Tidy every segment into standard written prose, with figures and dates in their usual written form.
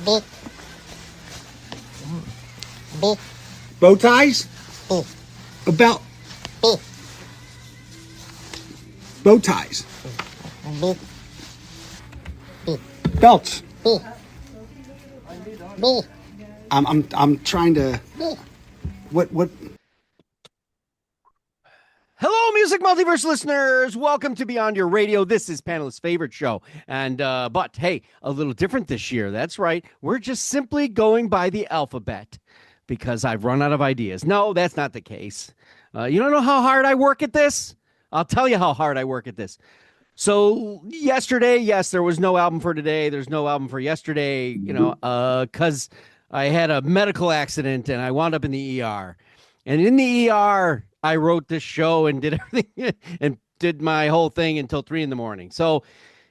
B, B, Bow ties? B, About B, bow ties. B, Belts. B, B, I'm trying to. B. What? Hello, Music Multiverse listeners. Welcome to Beyond Your Radio. This is Panelists Favorite show. And, but hey, a little different this year. That's right. We're just simply going by the alphabet because I've run out of ideas. No, that's not the case. You don't know how hard I work at this? I'll tell you how hard I work at this. So yesterday, yes, there was no album for today. There's no album for yesterday, because I had a medical accident and I wound up in the ER. And in the ER, I wrote this show and did everything and did my whole thing until 3 a.m. So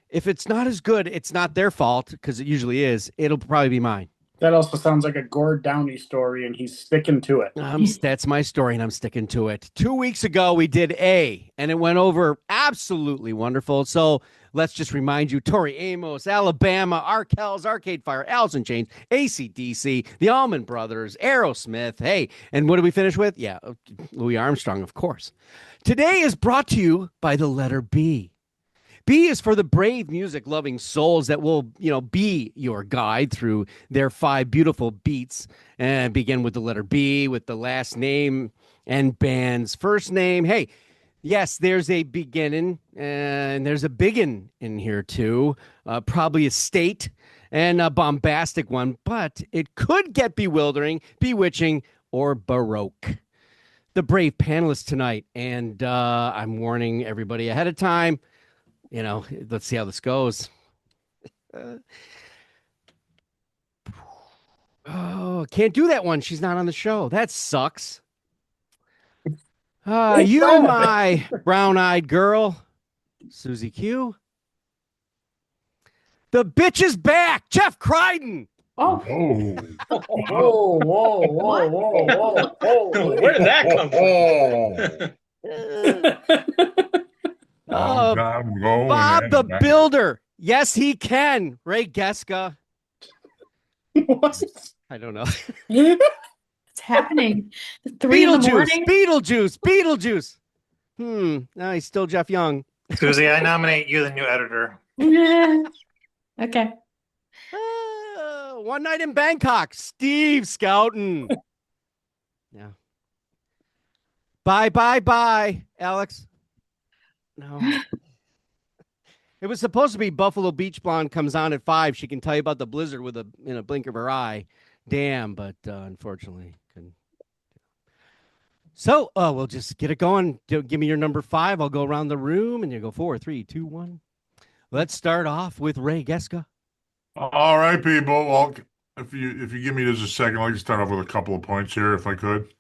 if it's not as good, it's not their fault because it usually is. It'll probably be mine. That also sounds like a Gord Downey story, and he's sticking to it. That's my story, and I'm sticking to it. 2 weeks ago, we did A, and it went over absolutely wonderful. So let's just remind you, Tori Amos, Alabama, Arkells, Arcade Fire, Alice in Chains, AC/DC, the Allman Brothers, Aerosmith. Hey, and what did we finish with? Yeah, Louis Armstrong, of course. Today is brought to you by the letter B. B is for the brave music-loving souls that will, be your guide through their 5 beautiful beats and begin with the letter B, with the last name and band's first name. Hey, yes, there's a beginning and there's a biggin in here too, probably a state and a bombastic one, but it could get bewildering, bewitching, or baroque. The brave panelists tonight, and I'm warning everybody ahead of time. Let's see how this goes. Can't do that one. She's not on the show. That sucks. You, my brown-eyed girl, Susie Q. The bitch is back, Jeff Crichton. Oh. Whoa. Where did that come from? Bob the Builder. Yes, he can. Ray Geska. What? I don't know. What's happening? 3 in the morning? Beetlejuice. No, he's still Jeff Young. Susie, I nominate you the new editor. Okay. One Night in Bangkok. Steve Scouten. Yeah. Bye, Alex. No. It was supposed to be Buffalo Beach Blonde comes on at 5. She can tell you about the blizzard with a blink of her eye. Damn, but unfortunately couldn't. So we'll just get it going. Give me your number 5. I'll go around the room and you go 4, 3, 2, 1. Let's start off with Ray Geska. All right, people. Well, if you give me just a second, I'd like to start off with a couple of points here, if I could.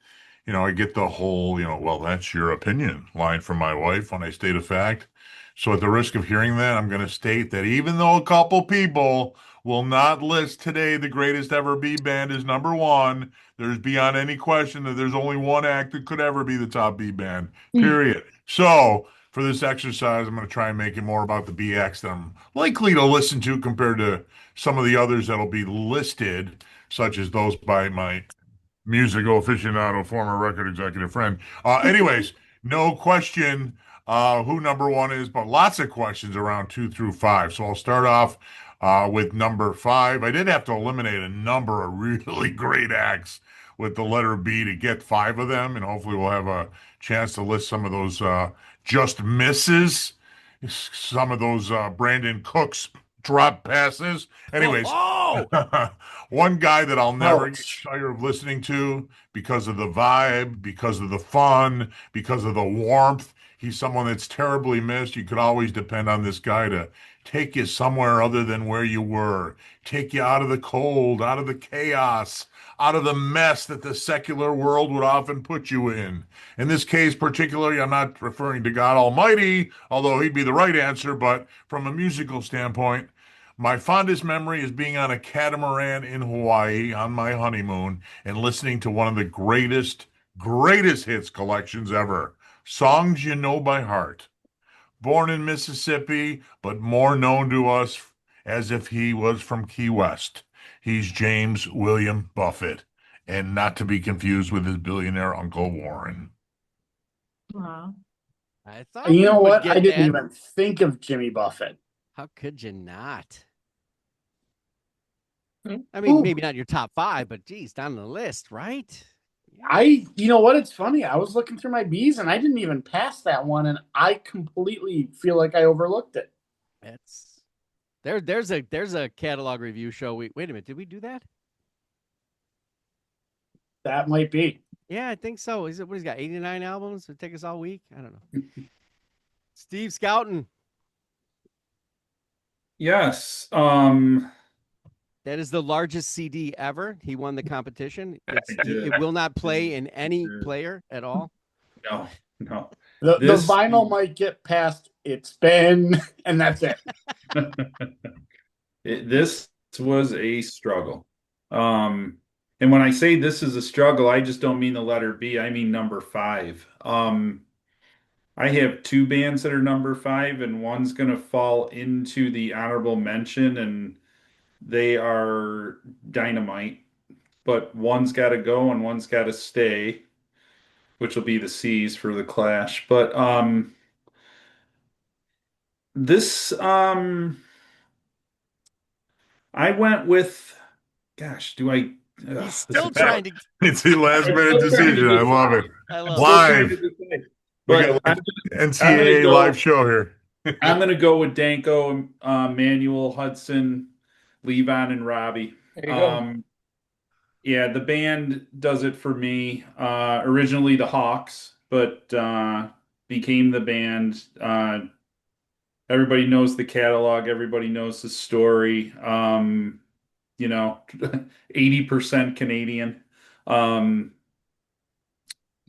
I get the whole, well, that's your opinion line from my wife when I state a fact. So at the risk of hearing that, I'm going to state that even though a couple people will not list today the greatest ever B band as number 1, there's beyond any question that there's only one act that could ever be the top B band, period. So for this exercise, I'm going to try and make it more about the B acts that I'm likely to listen to compared to some of the others that'll be listed, such as those by my musical aficionado, former record executive friend. Anyways, no question who number 1 is, but lots of questions around 2 through 5. So I'll start off with number 5. I did have to eliminate a number of really great acts with the letter B to get 5 of them, and hopefully we'll have a chance to list some of those just misses, some of those Brandon Cooks drop passes. Anyways, one guy that I'll never get tired of listening to because of the vibe, because of the fun, because of the warmth. He's someone that's terribly missed. You could always depend on this guy to take you somewhere other than where you were, take you out of the cold, out of the chaos, out of the mess that the secular world would often put you in. In this case particularly, I'm not referring to God Almighty, although he'd be the right answer, but from a musical standpoint, my fondest memory is being on a catamaran in Hawaii on my honeymoon and listening to one of the greatest hits collections ever. Songs You Know by Heart. Born in Mississippi, but more known to us as if he was from Key West. He's James William Buffett, and not to be confused with his billionaire uncle Warren. Wow. I thought You we know would what? get I didn't that. even think of Jimmy Buffett. How could you not? Hmm. I mean, Ooh. maybe not your top 5, but geez, down the list, right? You know what? It's funny. I was looking through my B's and I didn't even pass that one, and I completely feel like I overlooked it. It's there's a catalog review show. Wait a minute, did we do that? That might be. Yeah, I think so. Is it what he's got? 89 albums? It'd take us all week. I don't know. Steve Scouten. Yes. That is the largest CD ever. He won the competition. did. It will not play in any player at all. No. The This- vinyl might get past It's Been, and that's it. This was a struggle. And when I say this is a struggle, I just don't mean the letter B. I mean number 5. I have 2 bands that are number 5, and one's going to fall into the honorable mention, and they are dynamite. But one's got to go and one's got to stay, which will be the C's for the Clash. But this I went with, gosh, do I? He's still trying to. It's a last minute I'm still trying to decision. I love it. I love Live. We We but got I'm NCAA go- live show here. I'm going to go with Danko, Manuel, Hudson, Levon, and Robbie. There you go. Yeah, the band does it for me. Originally the Hawks, but became the band. Everybody knows the catalog. Everybody knows the story. 80% Canadian.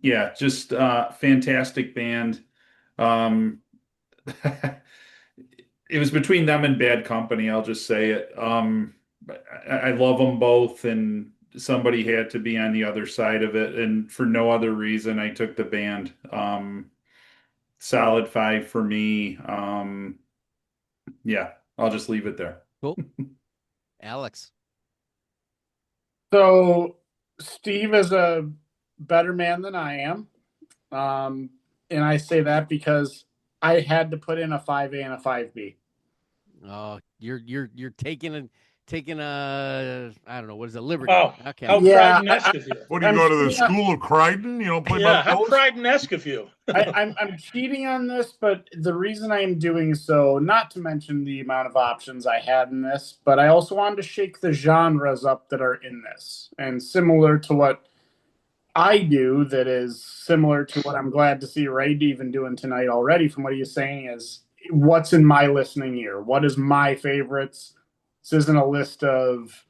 Yeah, just fantastic band. It was between them and Bad Company. I'll just say it. I love them both, and somebody had to be on the other side of it. And for no other reason, I took the band. Solid 5 for me. Yeah, I'll just leave it there. Cool. Alex. So Steve is a better man than I am. And I say that because I had to put in a 5A and a 5B. Oh, you're taking a I don't know, what is it, liberty? Oh, Okay. how Yeah, Crichton-esque of you. What do you I'm go to the still not- school of Crichton? You don't play Yeah, by the how rules? Crichton-esque of you. I'm cheating on this, but the reason I am doing so, not to mention the amount of options I had in this, but I also wanted to shake the genres up that are in this. And similar to what I do, that is similar to what I'm glad to see Ray even doing tonight already from what he's saying, is what's in my listening ear? What is my favorites? This isn't a list of,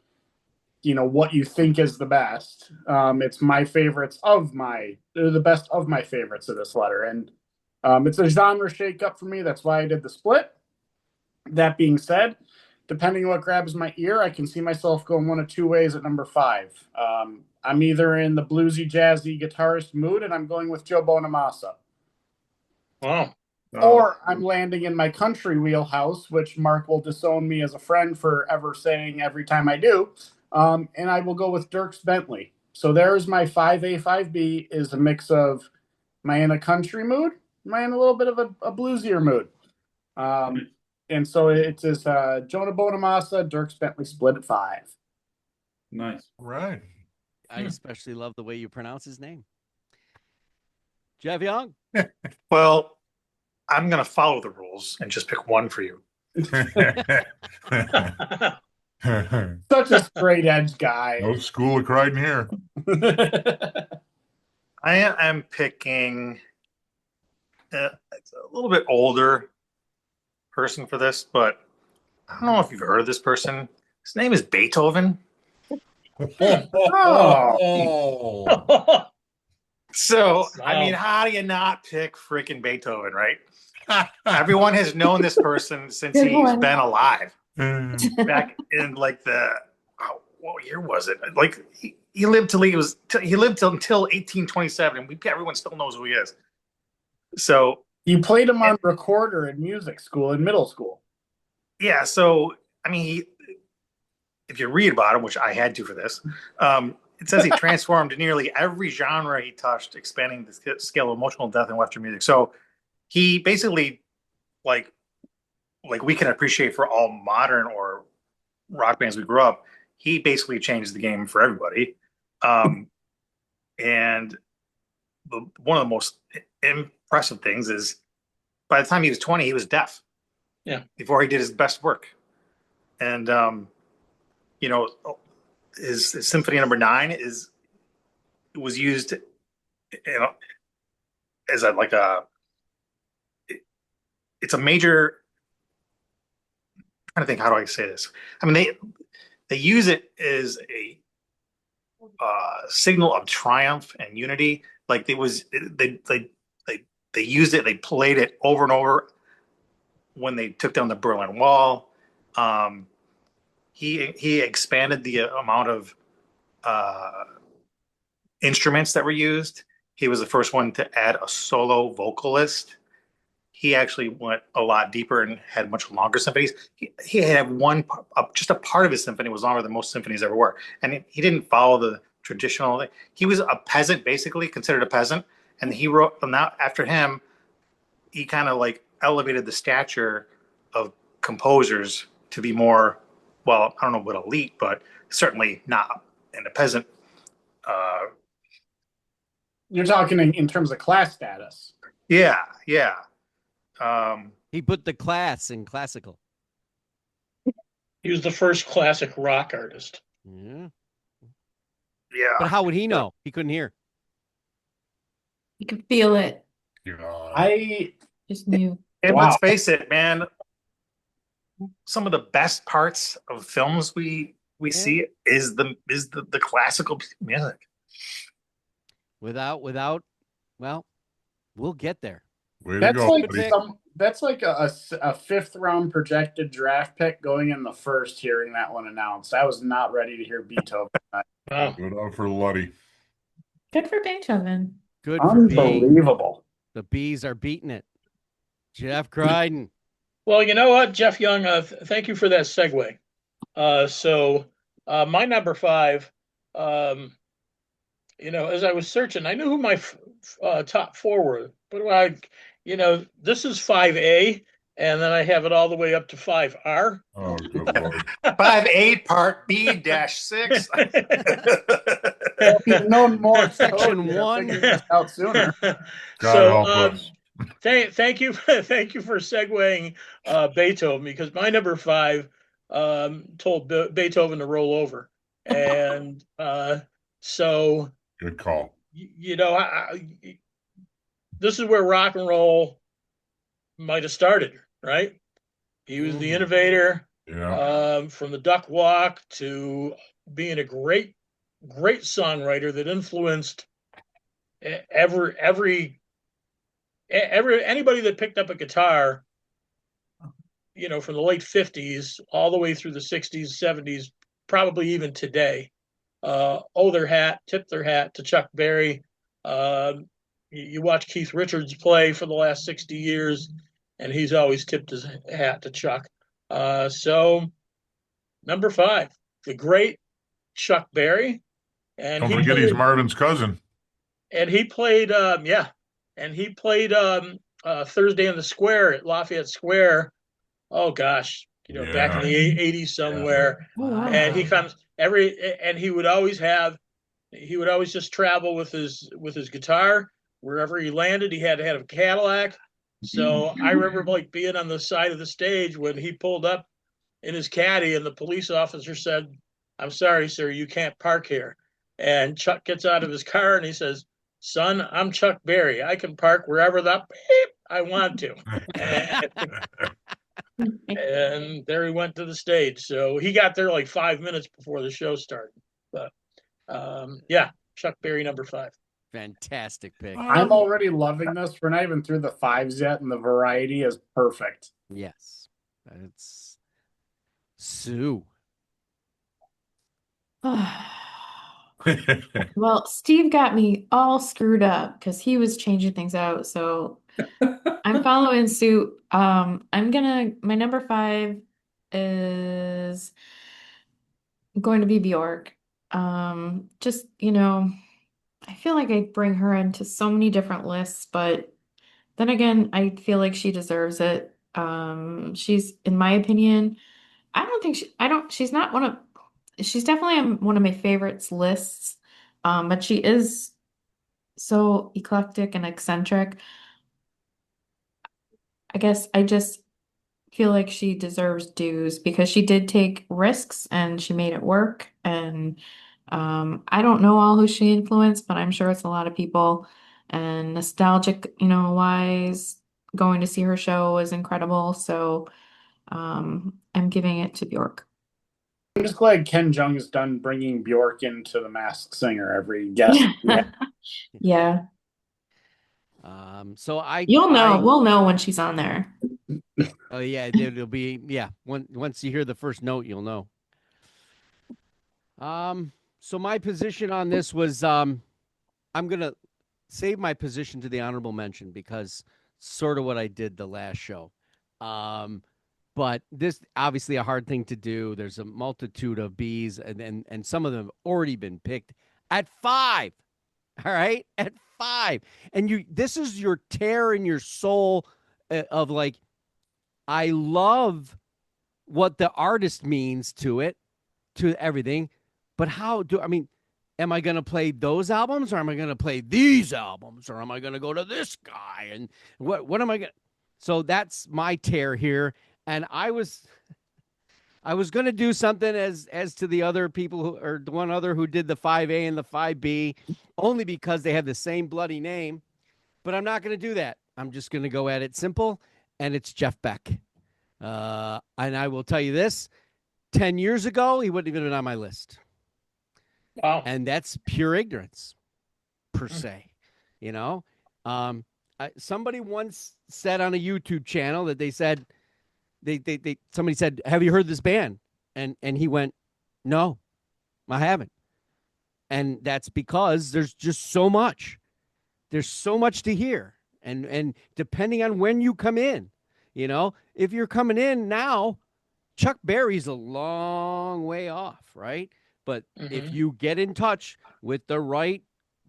what you think is the best. It's my favorites they're the best of my favorites of this letter. And it's a genre shakeup for me. That's why I did the split. That being said, depending on what grabs my ear, I can see myself going one of 2 ways at number 5. I'm either in the bluesy, jazzy guitarist mood, and I'm going with Joe Bonamassa. Wow. Or I'm landing in my country wheelhouse, which Mark will disown me as a friend for ever saying every time I do. And I will go with Dierks Bentley. So there's my 5A, 5B is a mix of, am I in a country mood? Am I in a little bit of a bluesier mood? And so it's this Jonah Bonamassa, Dierks Bentley split at 5. Nice. Right. I especially love the way you pronounce his name. Jeff Young. Well, I'm going to follow the rules and just pick one for you. Such a straight edge guy. No school of Crichton here. I am picking a little bit older person for this, but I don't know if you've heard of this person. His name is Beethoven. Oh. So, I Wow. mean, how do you not pick freaking Beethoven, right? Everyone has known this person since Good he's one. been alive. Uh, Back in like what year was it? Like he lived till until 1827, and everyone still knows who he is. So You played him on recorder in music school in middle school. yeah, so I mean, if you read about him, which I had to for this, it says he transformed nearly every genre he touched, expanding the scale of emotional depth in Western music. So he basically, like we can appreciate for all modern or rock bands we grew up, he basically changed the game for everybody. And one of the most impressive things is by the time he was 20, he was deaf. Yeah. Before he did his best work. And, you know, his Symphony Number 9 was used, you know, as it's a major. I'm trying to think, how do I say this? I mean, they use it as a signal of triumph and unity. Like they used it, they played it over and over when they took down the Berlin Wall. He expanded the amount of instruments that were used. He was the first one to add a solo vocalist. He actually went a lot deeper and had much longer symphonies. He had just a part of his symphony was longer than most symphonies ever were. And he didn't follow the traditional thing. He was a peasant, basically, considered a peasant. And he wrote, now after him, he kind of like elevated the stature of composers to be more, well, I don't know what elite, but certainly not in a peasant. You're talking in terms of class status. Yeah. He put the class in classical. He was the first classic rock artist. Yeah. Yeah. But how would he know? He couldn't hear. You could feel it. I just knew. And Wow. let's face it, man, some of the best parts of films we see is the classical music. Without, well, we'll get there. Way to That's go, like buddy. that's like a fifth round projected draft pick going in the first. Hearing that one announced, I was not ready to hear Beethoven. Wow. Good on for Luddy. Good for Beethoven. Good for B. Unbelievable. The Bees are beating it. Jeff Crichton. Well, you know what, Jeff Young, thank you for that segue. So my number 5, you know, as I was searching, I knew who my top 4 were, but this is 5A, and then I have it all the way up to 5R. Oh, good Lord. 5A Part B-6. If you'd known more, Section you'd have 1. figured this out sooner. God help us. Thank you for segueing Beethoven, because my number 5 told Beethoven to roll over, and so Good call. you know, this is where rock and roll might have started, right? He was the innovator, from the duck walk to being a great songwriter that influenced anybody that picked up a guitar, you know, from the late 50s all the way through the 60s, 70s, probably even today. Tip their hat to Chuck Berry. You watch Keith Richards play for the last 60 years, and he's always tipped his hat to Chuck. So, number 5, the great Chuck Berry. And Don't forget he's Marvin's cousin. And he played, Thursday in the Square at Lafayette Square. Oh gosh, back in the 80s somewhere. Oh, wow. And he comes and he would always just travel with his guitar wherever he landed. He had to have a Cadillac. So I remember like being on the side of the stage when he pulled up in his caddy, and the police officer said, "I'm sorry, sir, you can't park here." And Chuck gets out of his car and he says, "Son, I'm Chuck Berry. I can park wherever I want to." And there he went to the stage. So he got there like 5 minutes before the show started. But Chuck Berry, number 5. Fantastic pick. I'm already loving this. We're not even through the 5s yet, and the variety is perfect. Yes. It's Sue. Well, Steve got me all screwed up because he was changing things out. So I'm following suit. My number 5 is going to be Bjork. Just, I feel like I bring her into so many different lists, but then again, I feel like she deserves it. She's, in my opinion, she's not she's definitely on one of my favorites lists. But she is so eclectic and eccentric. I guess I just feel like she deserves dues because she did take risks and she made it work. And I don't know all who she influenced, but I'm sure it's a lot of people. And nostalgic, wise, going to see her show was incredible. So I'm giving it to Bjork. I'm just glad Ken Jeong is done bringing Bjork into The Masked Singer every guest. Yeah. So We'll know when she's on there. Oh yeah, it'll be once you hear the first note, you'll know. So my position on this was I'm gonna save my position to the honorable mention because sort of what I did the last show. But this obviously a hard thing to do. There's a multitude of Bs, and some of them have already been picked at 5. All right, at 5, and this is your tear in your soul of like, I love what the artist means to it, to everything, but am I going to play those albums or am I going to play these albums or am I going to go to this guy and what am I going to? So that's my tear here. And I was going to do something as to the other people or the one other who did the 5A and the 5B only because they have the same bloody name, but I'm not going to do that. I'm just going to go at it simple, and it's Jeff Beck. And I will tell you this, 10 years ago, he wouldn't even been on my list. Wow. And that's pure ignorance, per se. Somebody once said on a YouTube channel that they said, somebody said, have you heard this band? And he went, no, I haven't. And that's because there's just so much. There's so much to hear. And depending on when you come in, if you're coming in now, Chuck Berry's a long way off, right? But if you get in touch with the right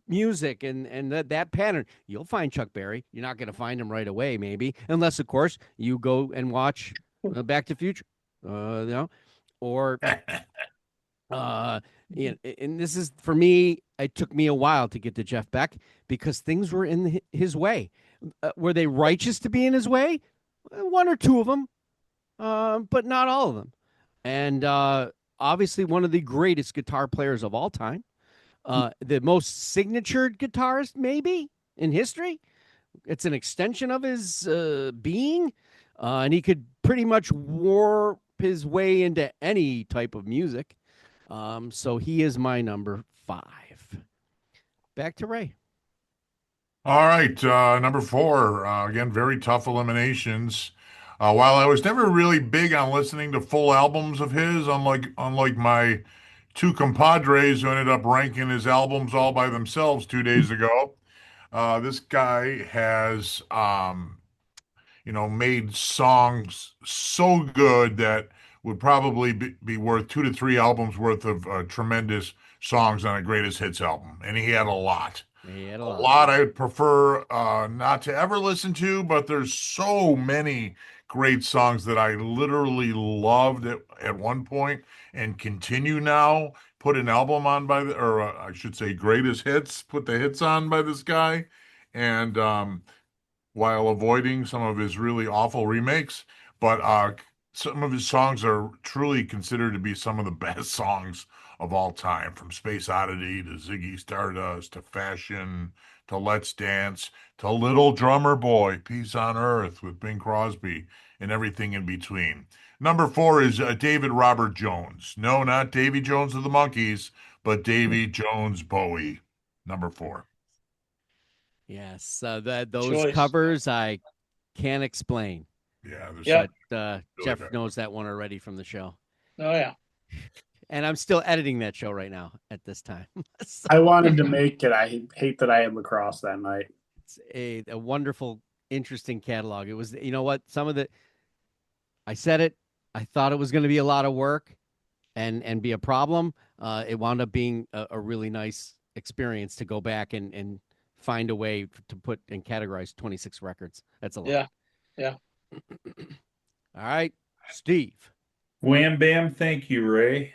music and that pattern, you'll find Chuck Berry. You're not going to find him right away, maybe, unless, of course, you go and watch Back to the Future, or and this is, for me, it took me a while to get to Jeff Beck because things were in his way. Were they righteous to be in his way? One or two of them, but not all of them. And obviously one of the greatest guitar players of all time, the most signatured guitarist maybe in history. It's an extension of his being, and he could pretty much warp his way into any type of music. So he is my number 5. Back to Ray. All right, number 4. Again, very tough eliminations. While I was never really big on listening to full albums of his, unlike my two compadres who ended up ranking his albums all by themselves 2 days ago, this guy has, made songs so good that would probably be worth 2 to 3 albums worth of tremendous songs on a greatest hits album, and he had a lot. A lot I would prefer not to ever listen to, but there's so many great songs that I literally loved at one point and continue now. Put an album on I should say greatest hits, put the hits on by this guy. And while avoiding some of his really awful remakes, but some of his songs are truly considered to be some of the best songs of all time, from Space Oddity to Ziggy Stardust to Fashion to Let's Dance to Little Drummer Boy, Peace on Earth with Bing Crosby, and everything in between. Number 4 is David Robert Jones. No, not Davy Jones of the Monkees, but Davy Jones Bowie. Number 4. Yes, those Choice. covers I can't explain. Yeah, but Jeff knows that one already from the show. Oh yeah. And I'm still editing that show right now at this time. So, I wanted to make it. I hate that I had lacrosse that night. it's a wonderful, interesting catalog. It was, you know what? I said it. I thought it was going to be a lot of work. and be a problem. It wound up being a really nice experience to go back and find a way to put and categorize 26 records. That's a lot. Yeah. Yeah. All right, Steve. Wham bam, thank you, Ray.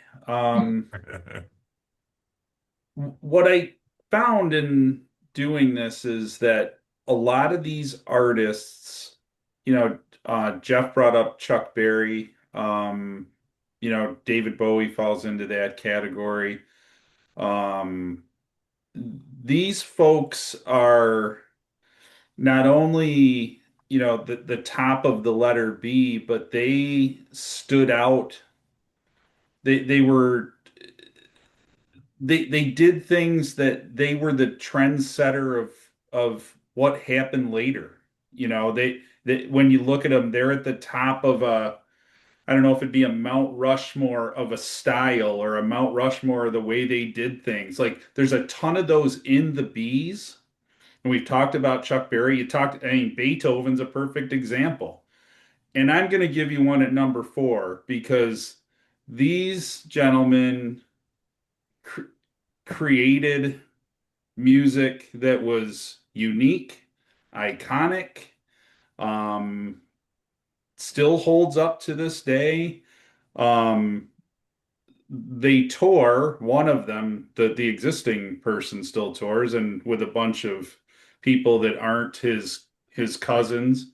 What I found in doing this is that a lot of these artists, Jeff brought up Chuck Berry. David Bowie falls into that category. Um, these folks are not only, the top of the letter B, but they stood out. They were they did things that they were the trendsetter of what happened later. They when you look at them, they're at the top of a, I don't know if it'd be a Mount Rushmore of a style or a Mount Rushmore of the way they did things. Like there's a ton of those in the Bees. And we've talked about Chuck Berry. I mean, Beethoven's a perfect example. And I'm going to give you one at number 4 because these gentlemen created music that was unique, iconic, still holds up to this day. They tour, one of them, the existing person still tours, and with a bunch of people that aren't his cousins.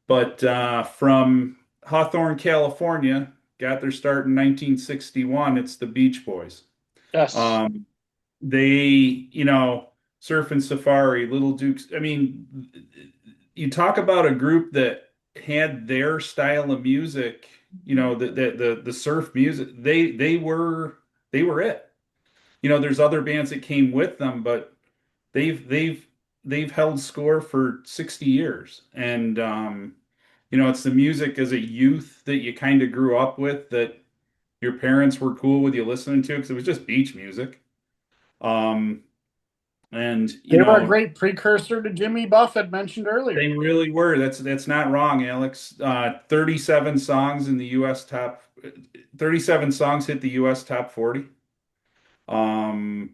But from Hawthorne, California, got their start in 1961. It's the Beach Boys. Yes. They, Surfing Safari, Little Dukes. I mean, you talk about a group that had their style of music, the surf music. They were it. There's other bands that came with them, but they've held score for 60 years. And it's the music as a youth that you kind of grew up with, that your parents were cool with you listening to, because it was just beach music. And they were a great precursor to Jimmy Buffett mentioned earlier. They really were. That's not wrong, Alex. 37 songs in the U.S. top. 37 songs hit the U.S. top 40. Their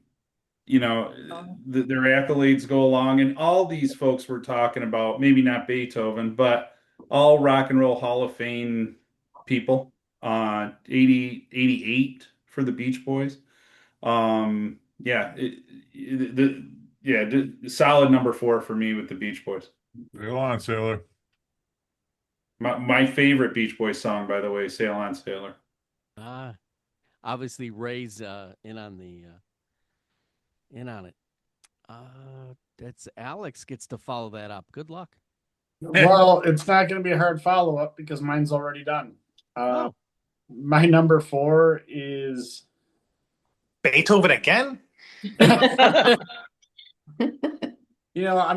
accolades go along, and all these folks we're talking about, maybe not Beethoven, but all Rock and Roll Hall of Fame people. 88 for the Beach Boys. Solid number 4 for me with the Beach Boys. Sail on, sailor. My favorite Beach Boys song, by the way, "Sail On, Sailor." Obviously Ray's in on it. That's Alex gets to follow that up. Good luck. Well, it's not going to be a hard follow up because mine's already done. My number 4 is Beethoven again. I'm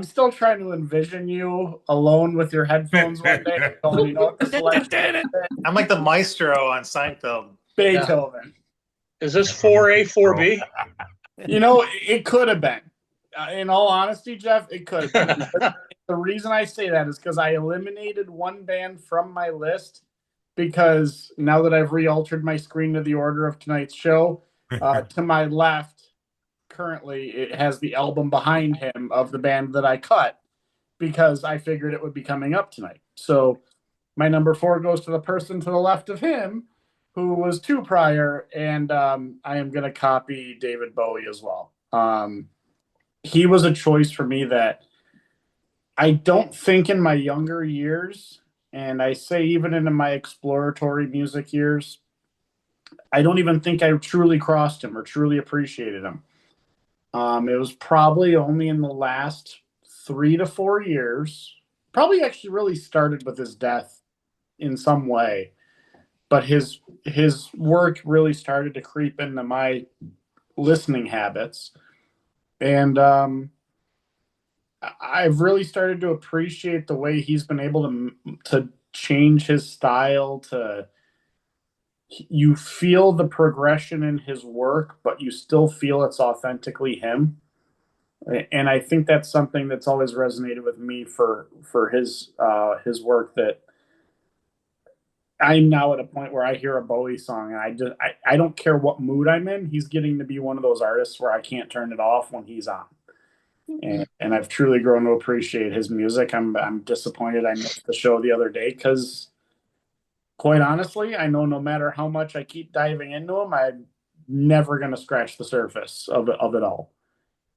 still trying to envision you alone with your headphones one day. Going, what the selection is. I'm like the maestro on Seinfeld. Beethoven. Is this 4A, 4B? It could have been. In all honesty, Jeff, it could have been. The reason I say that is because I eliminated one band from my list, because now that I've re-altered my screen to the order of tonight's show, to my left, currently, it has the album behind him of the band that I cut, because I figured it would be coming up tonight. So my number 4 goes to the person to the left of him, who was 2 prior, and I am going to copy David Bowie as well. He was a choice for me that I don't think in my younger years, and I say even in my exploratory music years, I don't even think I truly crossed him or truly appreciated him. It was probably only in the last 3 to 4 years, probably actually really started with his death in some way, but his work really started to creep into my listening habits. And I've really started to appreciate the way he's been able to change his style. You feel the progression in his work, but you still feel it's authentically him. And I think that's something that's always resonated with me for his work, that I'm now at a point where I hear a Bowie song and I don't care what mood I'm in. He's getting to be one of those artists where I can't turn it off when he's on. And I've truly grown to appreciate his music. I'm disappointed I missed the show the other day because, quite honestly, I know no matter how much I keep diving into him, I'm never going to scratch the surface of it all.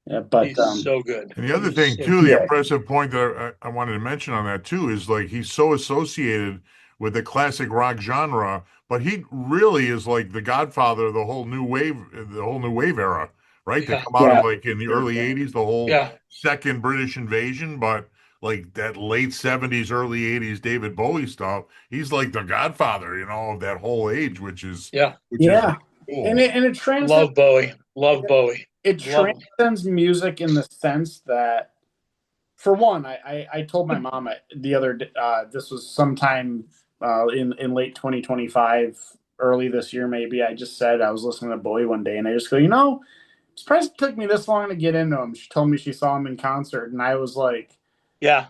Yeah, but He's so good. And the other He's thing so too, good. the Yeah. impressive point that I wanted to mention on that too is like he's so associated with the classic rock genre, but he really is like the godfather of the whole new wave era, right? To Yeah. come out of like in the early Yeah. 80s, the whole Yeah. second British invasion, but like that late 70s, early 80s David Bowie stuff, he's like the godfather, of that whole age, which is Yeah. Yeah. cool. And it transcends Love Bowie. Love Bowie. it Love him. transcends music in the sense that, for one, I told my mom the other this was sometime in late 2025, early this year maybe. I just said I was listening to Bowie one day and I just go, I'm surprised it took me this long to get into him. She told me she saw him in concert and I was like, Yeah.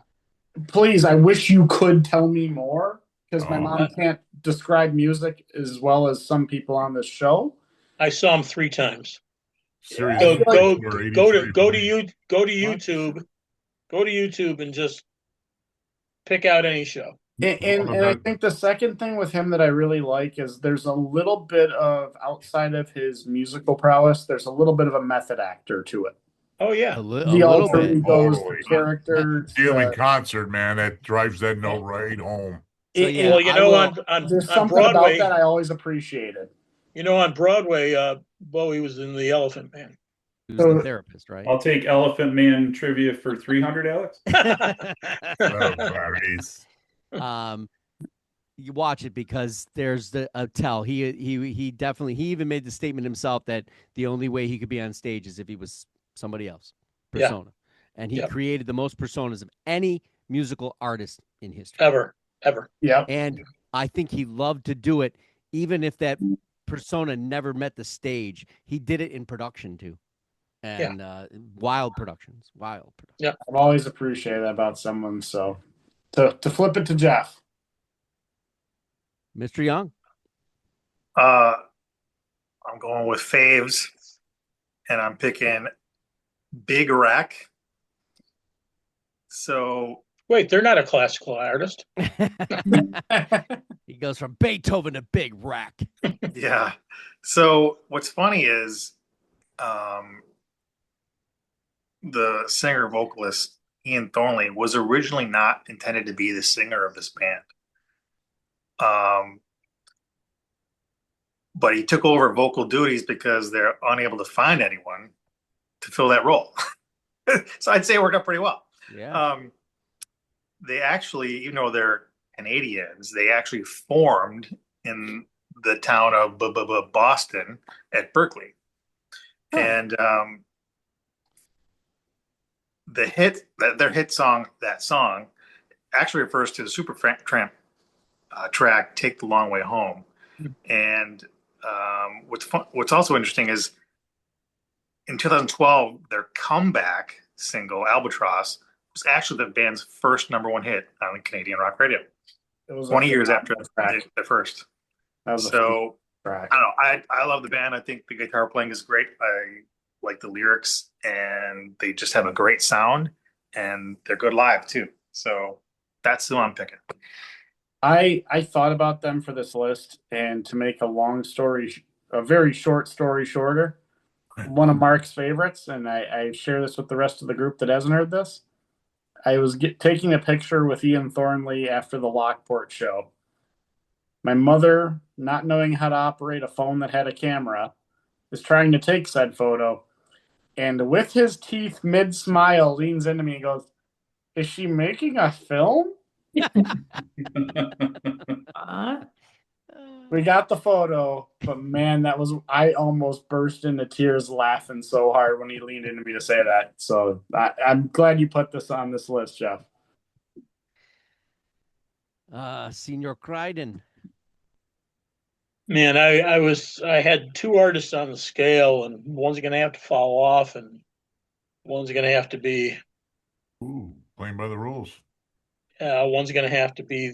please, I wish you could tell me more because my Oh. mom can't describe music as well as some people on this show. I saw him 3 times. Series I feel Go like- go or go to 83 go for to me. you go to YouTube. Go to YouTube and just pick out any show. And I think the second thing with him that I really like is there's a little bit of, outside of his musical prowess, there's a little bit of a method actor to it. Oh yeah. A The little alter bit. egos, Totally. the characters. See him in concert, man. That drives that note right home. So, yeah, Well, you I know, will- There's on something about Broadway, that I always appreciated. on Broadway, Bowie was in The Elephant Man. Who's the therapist, right? I'll take Elephant Man trivia for 300, Alex. Oh, Clarice. You watch it because there's a tell. He definitely, he even made the statement himself that the only way he could be on stage is if he was somebody else, Yeah. persona. And he Yep. created the most personas of any musical artist in history. Ever. Yeah. And I think he loved to do it, even if that persona never met the stage. He did it in production too. And wild productions. I've always appreciated that about someone. So to flip it to Jeff. Mr. Young. I'm going with faves, and I'm picking Big Rack. So Wait, they're not a classical artist. He goes from Beethoven to Big Rack. yeah. So what's funny is the singer vocalist Ian Thornley was originally not intended to be the singer of this band. But he took over vocal duties because they're unable to find anyone to fill that role. So I'd say it worked out pretty well. Yeah. They actually, even though they're Canadians, they actually formed in the town of Boston at Berkeley. And their hit song, that song, actually refers to the Supertramp track "Take the Long Way Home." And what's also interesting is in 2012, their comeback single "Albatross" was actually the band's first #1 hit on Canadian rock radio. It was 20 years after track. the first. That was So track. I don't know. I love the band. I think the guitar playing is great. I like the lyrics, and they just have a great sound, and they're good live too. So that's who I'm picking. I thought about them for this list, and to make a very short story shorter, one of Mark's favorites, and I share this with the rest of the group that hasn't heard this. I was taking a picture with Ian Thornley after the Lockport show. My mother, not knowing how to operate a phone that had a camera, is trying to take said photo, and with his teeth mid-smile, leans into me and goes, "Is she making a film?" We got the photo, but man, I almost burst into tears laughing so hard when he leaned into me to say that. So I'm glad you put this on this list, Jeff. Senior Crichton. Man, I had 2 artists on the scale, and one's going to have to fall off, and one's going to have to be. Playing by the rules. One's going to have to be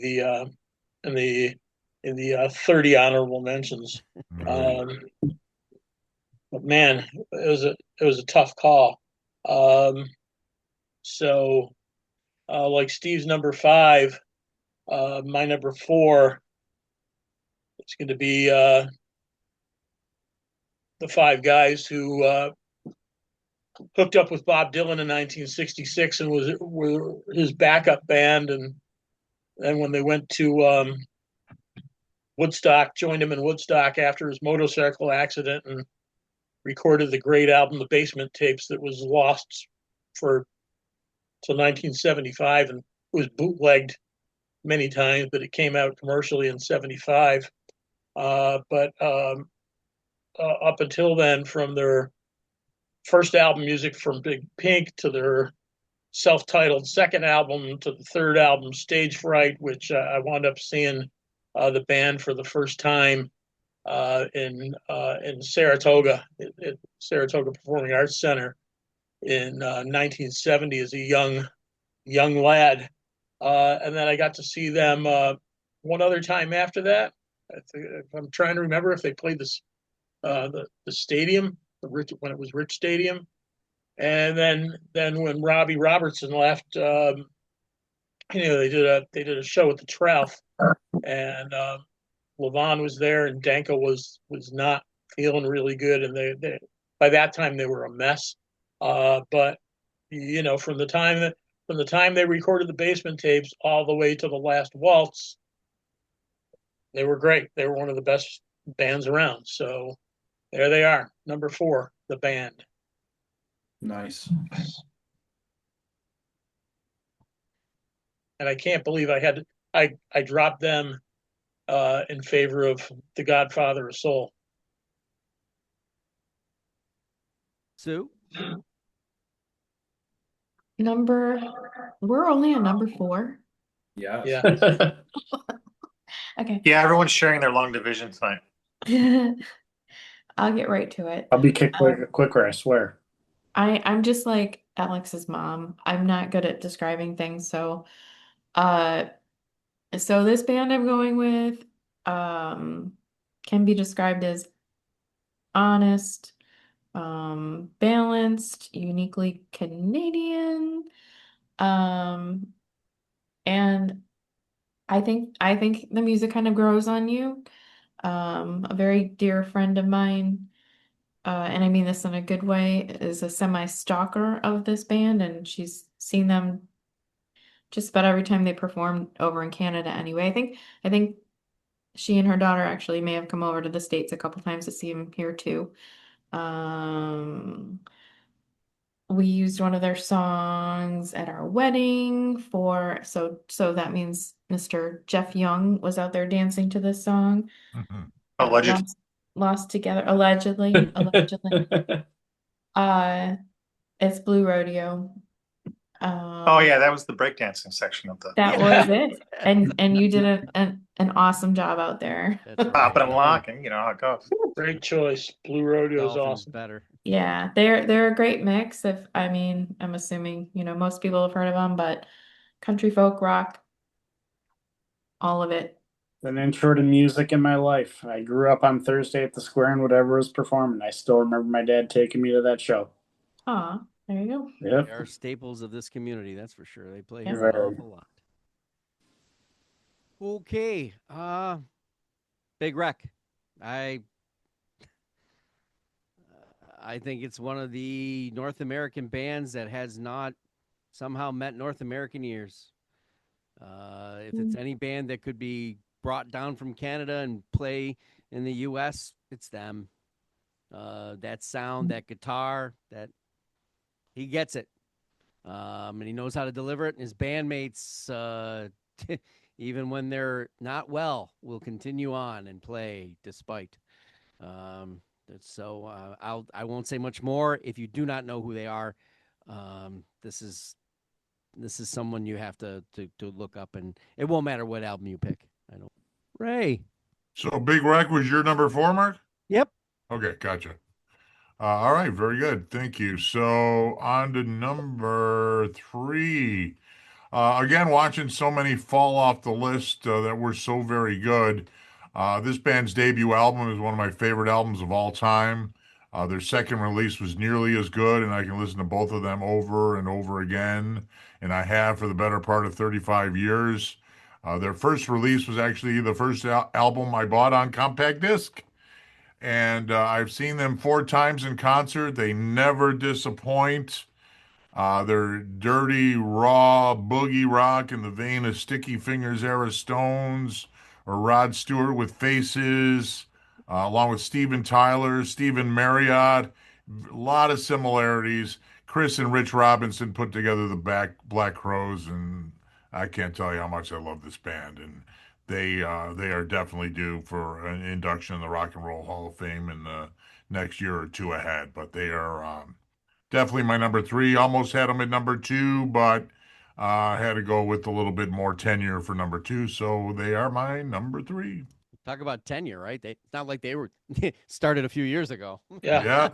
in the in the 30 honorable mentions. But man, it was a tough call. So like Steve's number 5, my number 4, it's going to be the 5 guys who hooked up with Bob Dylan in 1966 and were his backup band, and then when they went to Woodstock, joined him in Woodstock after his motorcycle accident, and recorded the great album, The Basement Tapes, that was lost for till 1975 and was bootlegged many times, but it came out commercially in 75. But up until then, from their first album, Music from Big Pink, to their self-titled second album, to the third album, Stage Fright, which I wound up seeing the band for the first time in Saratoga, at Saratoga Performing Arts Center in 1970 as a young lad. And then I got to see them one other time after that. I'm trying to remember if they played this the stadium, when it was Rich Stadium. And then when Robbie Robertson left, they did a show at the Trough, and Levon was there, and Danko was not feeling really good, and they by that time they were a mess. But from the time they recorded the Basement Tapes all the way to the last waltz, they were great. They were one of the best bands around. So there they are, number 4, the band. Nice. And I can't believe I dropped them in favor of The Godfather of Soul. Sue? We're only on number 4. Yes. Yeah. Okay. Yeah, everyone's sharing their long division tonight. I'll get right to it. I'll be quicker, I swear. I'm just like Alex's mom. I'm not good at describing things, so this band I'm going with can be described as honest, balanced, uniquely Canadian, and I think the music kind of grows on you. A very dear friend of mine, and I mean this in a good way, is a semi-stalker of this band, and she's seen them just about every time they perform over in Canada anyway. I think she and her daughter actually may have come over to the States a couple times to see him here too. We used one of their songs at our wedding so that means Mr. Jeff Young was out there dancing to this song. Allegedly. Lost Together, allegedly. It's Blue Rodeo. Oh yeah, that was the breakdancing section of the. That was it. And you did an awesome job out there. Popping and locking, you know how it goes. Great choice. Blue Rodeo is awesome. Better. Yeah, they're a great mix. I'm assuming, most people have heard of them, but country, folk, rock, all of it. An intro to music in my life. I grew up on Thursday at the Square and whatever was performing. I still remember my dad taking me to that show. Aw, there you go. Yep. They are staples of this community, that's for sure. They play Yep. here an awful lot. Okay. Big Wreck. I think it's one of the North American bands that has not somehow met North American ears. If it's any band that could be brought down from Canada and play in the U.S., it's them. That sound, that guitar, that he gets it. And he knows how to deliver it. And his bandmates, even when they're not well, will continue on and play despite. So I won't say much more. If you do not know who they are, this is someone you have to look up, and it won't matter what album you pick. I don't. Ray. So Big Wreck was your number 4, Mark? Yep. Okay, gotcha. All right, very good. Thank you. So on to number 3. Again, watching so many fall off the list that were so very good. This band's debut album is one of my favorite albums of all time. Their second release was nearly as good, and I can listen to both of them over and over again, and I have for the better part of 35 years. Their first release was actually the first album I bought on compact disc, and I've seen them 4 times in concert. They never disappoint. They're dirty, raw boogie rock in the vein of Sticky Fingers era Stones or Rod Stewart with Faces, along with Steven Tyler, Stephen Marriott. A lot of similarities. Chris and Rich Robinson put together the Black Crowes, and I can't tell you how much I love this band. And they are definitely due for an induction in the Rock and Roll Hall of Fame in the next year or two ahead. But they are definitely my number 3. Almost had them at number 2, but had to go with a little bit more tenure for number 2. So they are my number 3. Talk about tenure, right? It's not like they were started a few years ago. Yeah.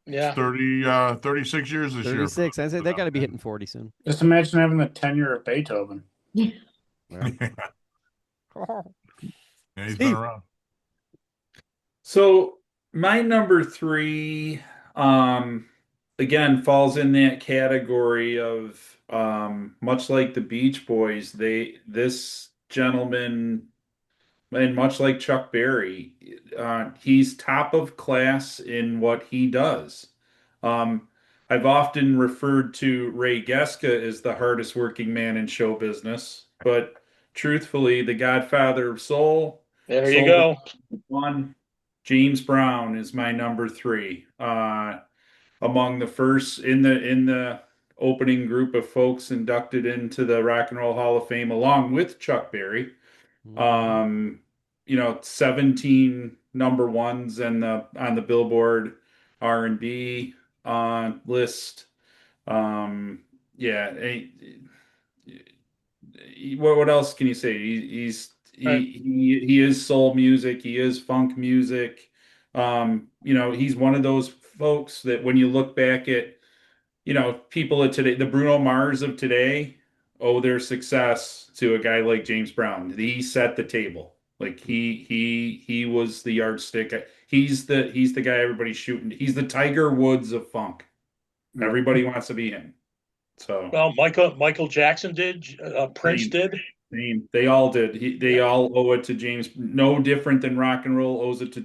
Yeah. 36 years this year. 36. I say they got to be hitting 40 soon. Just imagine having the tenure of Beethoven. Yeah. Yeah, he's been around. So my number 3, again, falls in that category of much like the Beach Boys. This gentleman, and much like Chuck Berry, he's top of class in what he does. I've often referred to Ray Geska as the hardest working man in show business, but truthfully, the Godfather of Soul. There you go. One, James Brown is my number 3. Among the first in the opening group of folks inducted into the Rock and Roll Hall of Fame, along with Chuck Berry. 17 number ones on the Billboard R&B list. What else can you say? He is soul music. He is funk music. He's one of those folks that when you look back at, people of today, the Bruno Mars of today, owe their success to a guy like James Brown. He set the table. Like he was the yardstick. He's the guy everybody's shooting. He's the Tiger Woods of funk. Everybody wants to be him. So well, Michael Jackson did. Prince did. They all did. They all owe it to James. No different than rock and roll owes it to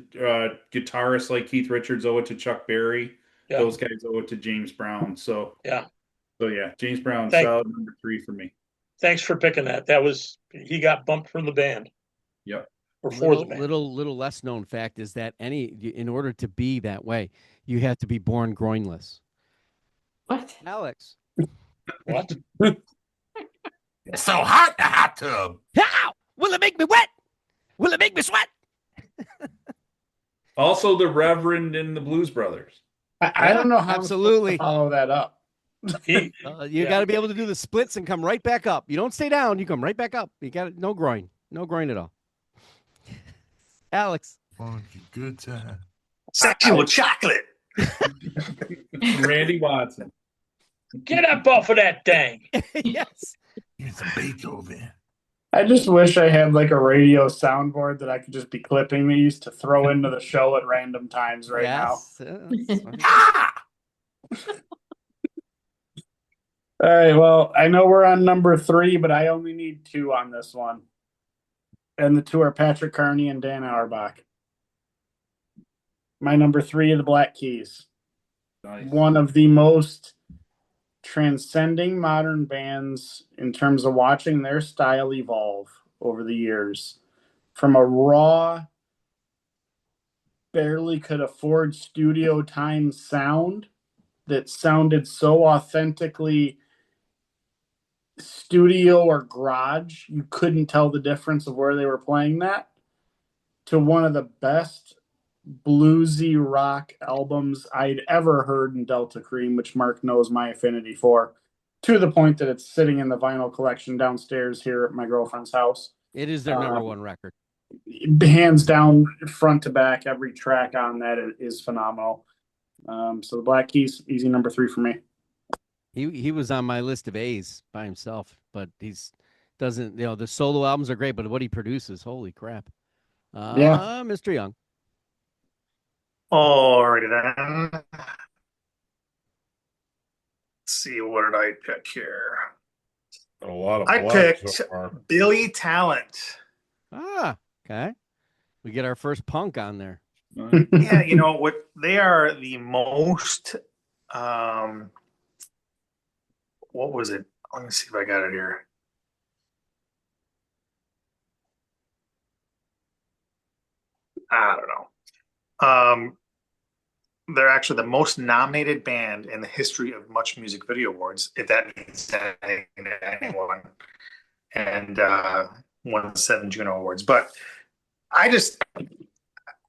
guitarists like Keith Richards owe it to Chuck Berry. Yeah. Those guys owe it to James Brown. So yeah, James Brown, solid number 3 for me. Thanks for picking that. He got bumped from the band. Yep. Or for the band. Little less known fact is that in order to be that way, you have to be born groinless. What? Alex. What? It's so hot in the hot tub. How? Will it make me wet? Will it make me sweat? Also, the Reverend in the Blues Brothers. I don't know how absolutely to follow that up. You got to be able to do the splits and come right back up. You don't stay down. You come right back up. You got no groin at all. Alex. Funky good time. Sexual chocolate. Randy Watson. Get up off of that thing. Yes. Give me some Beethoven. I just wish I had like a radio soundboard that I could just be clipping these to throw into the show at random times now. All right, well, I know we're on number 3, but I only need 2 on this one. And the 2 are Patrick Carney and Dan Auerbach. My number 3 are the Black Keys. Nice. One of the most transcending modern bands in terms of watching their style evolve over the years. From a raw, barely could afford studio time sound that sounded so authentically studio or garage, you couldn't tell the difference of where they were playing that, to one of the best bluesy rock albums I'd ever heard in Delta Cream, which Mark knows my affinity for, to the point that it's sitting in the vinyl collection downstairs here at my girlfriend's house. It is their number 1 record. Hands down, front to back, every track on that is phenomenal. So the Black Keys, easy number 3 for me. He was on my list of A's by himself, but the solo albums are great, but what he produces, holy crap. Yeah. Mr. Young. Alrighty then. Let's see, what did I pick here? A lot of I black so picked far. Billy Talent. Okay. We get our first punk on there. Yeah, you know what? They are the most. Um, what was it? Let me see if I got it here. I don't know. They're actually the most nominated band in the history of Much Music Video Awards, if that means anything to anyone, and won 7 Juno Awards. But I just,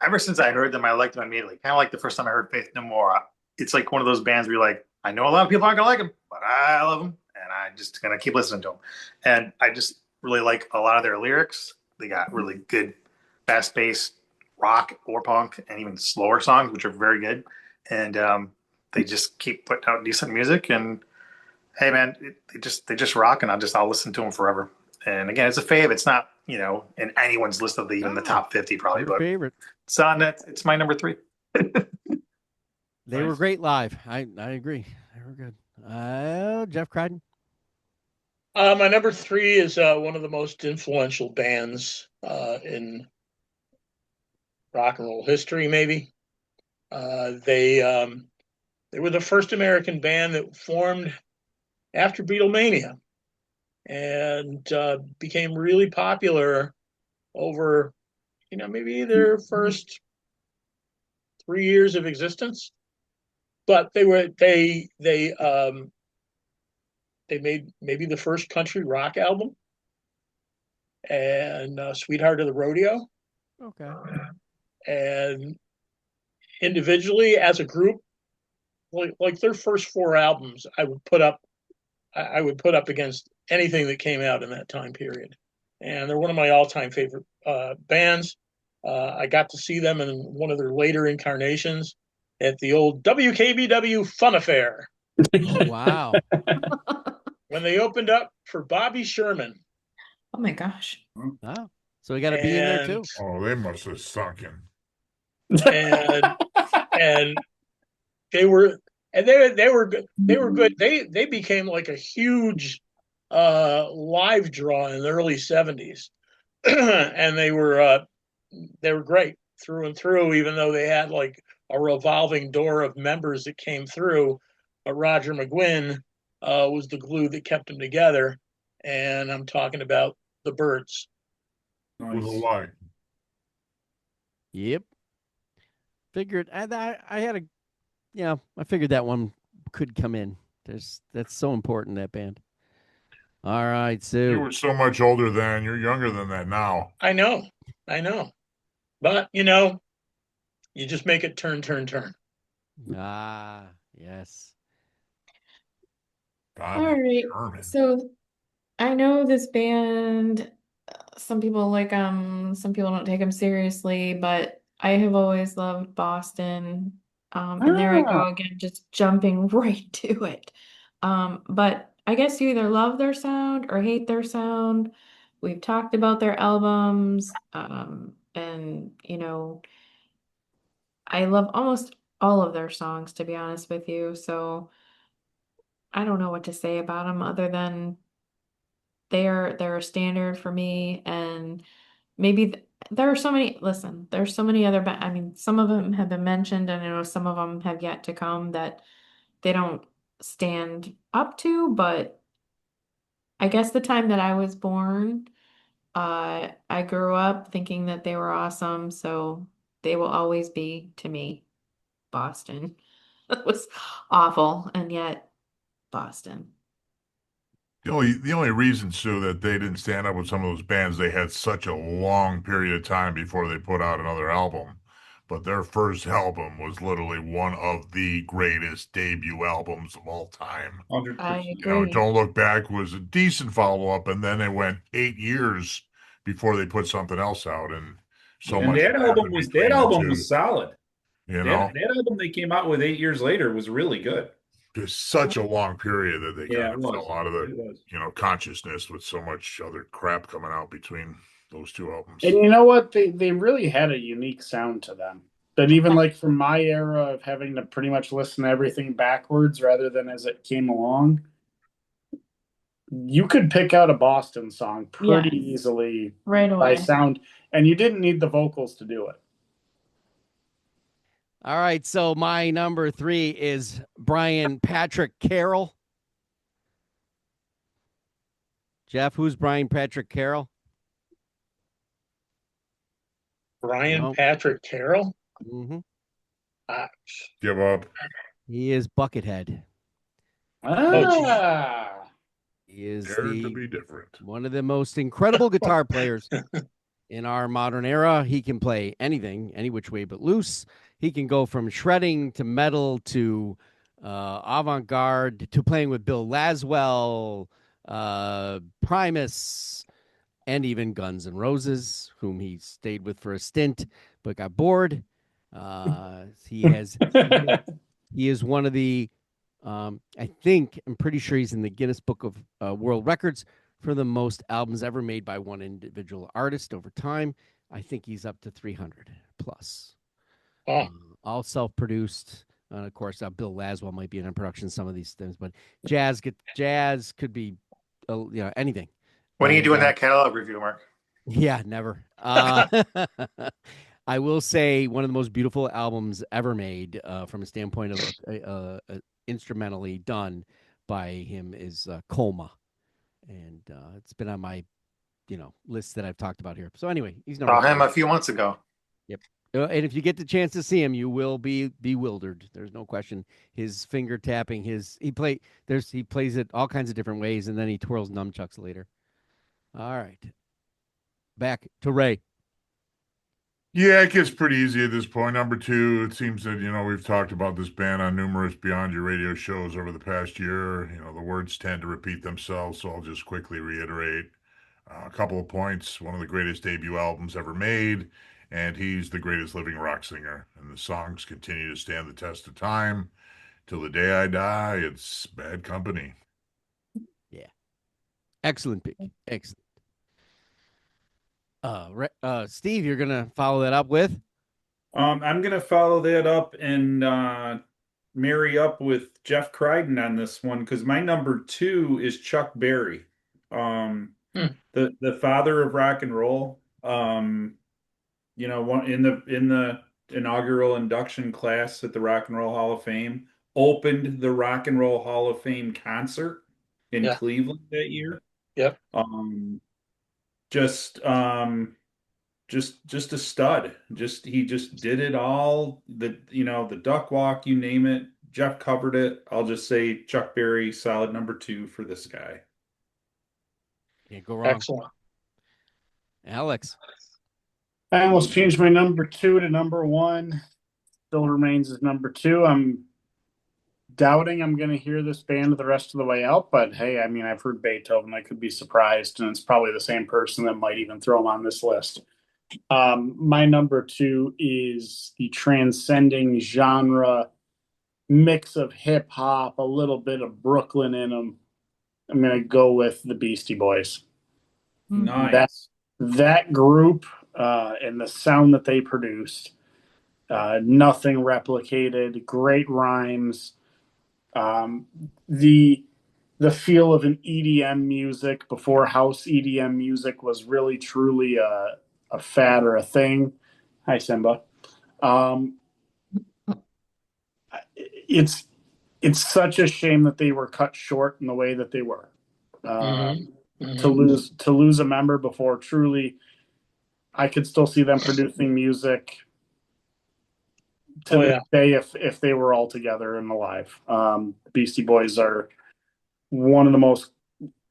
ever since I heard them, I liked them immediately. Kind of like the first time I heard Faith No More. It's like one of those bands where you're like, I know a lot of people aren't gonna like them, but I love them, and I'm just gonna keep listening to them. And I just really like a lot of their lyrics. They got really good fast bass rock or punk, and even slower songs, which are very good. And they just keep putting out decent music. And hey, man, they just rock, and I'll listen to them forever. And again, it's a fave. It's not in anyone's list of even the top 50 probably, Your but favorite. it's on that. It's my number 3. They were great live. I agree. They were good. Jeff Crichton. My number 3 is one of the most influential bands in rock and roll history, maybe. They were the first American band that formed after Beatlemania and became really popular over, maybe their first 3 years of existence. But they made maybe the first country rock album, and Sweetheart of the Rodeo. Okay. And individually, as a group, like their first 4 albums, I would put up against anything that came out in that time period. And they're one of my all-time favorite bands. I got to see them in one of their later incarnations at the old WKBW Fun Affair. Oh, wow. When they opened up for Bobby Sherman. Oh my gosh. Oh, so we got to be in there too. Oh, they must have sunk in. And they were good. They were good. They became like a huge live draw in the early 70s. And they were great through and through, even though they had like a revolving door of members that came through. But Roger McGuinn was the glue that kept them together. And I'm talking about the Byrds. With a lie. Yep. Figured I had I figured that one could come in. That's so important, that band. All right, Sue. You were so much older then. You're younger than that now. I know. But you just make it turn. Ah, yes. All right. So I know this band, some people like them, some people don't take them seriously, but I have always loved Boston. And there I go again, just jumping right to it. But I guess you either love their sound or hate their sound. We've talked about their albums, and I love almost all of their songs, to be honest with you. So I don't know what to say about them other than they're a standard for me. And maybe there are so many. Listen, there's so many other. I mean, some of them have been mentioned, and I know some of them have yet to come that they don't stand up to. But I guess the time that I was born, I grew up thinking that they were awesome. So they will always be to me Boston. It was awful, and yet Boston. The only reason, Sue, that they didn't stand up with some of those bands, they had such a long period of time before they put out another album. But their first album was literally one of the greatest debut albums of all time. 100%. I You know, agree. Don't Look Back was a decent follow-up, and then they went 8 years before they put something else out, and so And much that happened album between the two. was solid. You know, That album they came out with 8 years later was really good. just such a long period that they Yeah, kind it of was. fell out of It was. consciousness with so much other crap coming out between those two albums. And you know what? They really had a unique sound to them. But even like from my era of having to pretty much listen to everything backwards rather than as it came along, you could pick out a Boston song pretty Yes. easily Right by away. sound, and you didn't need the vocals to do it. All right, so my number 3 is Brian Patrick Carroll. Jeff, who's Brian Patrick Carroll? Brian No. Patrick Carroll. Mm-hmm. Give up. He is Buckethead. Ah, He is Dared to be different. one of the most incredible guitar players in our modern era. He can play anything, any which way but loose. He can go from shredding to metal to avant-garde to playing with Bill Laswell, Primus, and even Guns N' Roses, whom he stayed with for a stint but got bored. He is one of the I'm pretty sure he's in the Guinness Book of World Records for the most albums ever made by one individual artist over time. I think he's up to 300 plus. Oh. All self-produced. Of course, Bill Laswell might be in production some of these things, but jazz could be, anything. When are you doing that catalog review, Mark? Yeah, never. I will say one of the most beautiful albums ever made from a standpoint of instrumentally done by him is Coma. And it's been on my, list that I've talked about here. So anyway, he's number Saw him 3. a few months ago. Yep. And if you get the chance to see him, you will be bewildered. There's no question. His finger tapping, he plays it all kinds of different ways, and then he twirls nunchucks later. All right. Back to Ray. Yeah, it gets pretty easy at this point. Number 2, it seems that, we've talked about this band on numerous Beyond Your Radio shows over the past year. The words tend to repeat themselves, so I'll just quickly reiterate a couple of points. One of the greatest debut albums ever made, and he's the greatest living rock singer. And the songs continue to stand the test of time. Till the day I die, it's Bad Company. Yeah. Excellent pick. Excellent. Steve, you're gonna follow that up with? I'm gonna follow that up and marry up with Jeff Crichton on this one because my number 2 is Chuck Berry, the father of rock and roll. One in the inaugural induction class at the Rock and Roll Hall of Fame, opened the Rock and Roll Hall of Fame concert in Cleveland that year. Yep. Just a stud. He just did it all. The duck walk, you name it. Jeff covered it. I'll just say Chuck Berry, solid number 2 for this guy. Can't go wrong. Excellent. Alex. I almost changed my number 2 to number 1. Still remains as number 2. I'm doubting I'm going to hear this band the rest of the way out, but hey, I've heard Beethoven. I could be surprised, and it's probably the same person that might even throw him on this list. My number 2 is the transcending genre mix of hip hop, a little bit of Brooklyn in them. I'm going to go with the Beastie Boys. Nice. That group and the sound that they produced, nothing replicated, great rhymes. The feel of an EDM music before house EDM music was really truly a fad or a thing. Hi, Simba. It's such a shame that they were cut short in the way that they were. To lose a member before truly, I could still see them producing music to this day if they were all together and alive. Beastie Boys are one of the most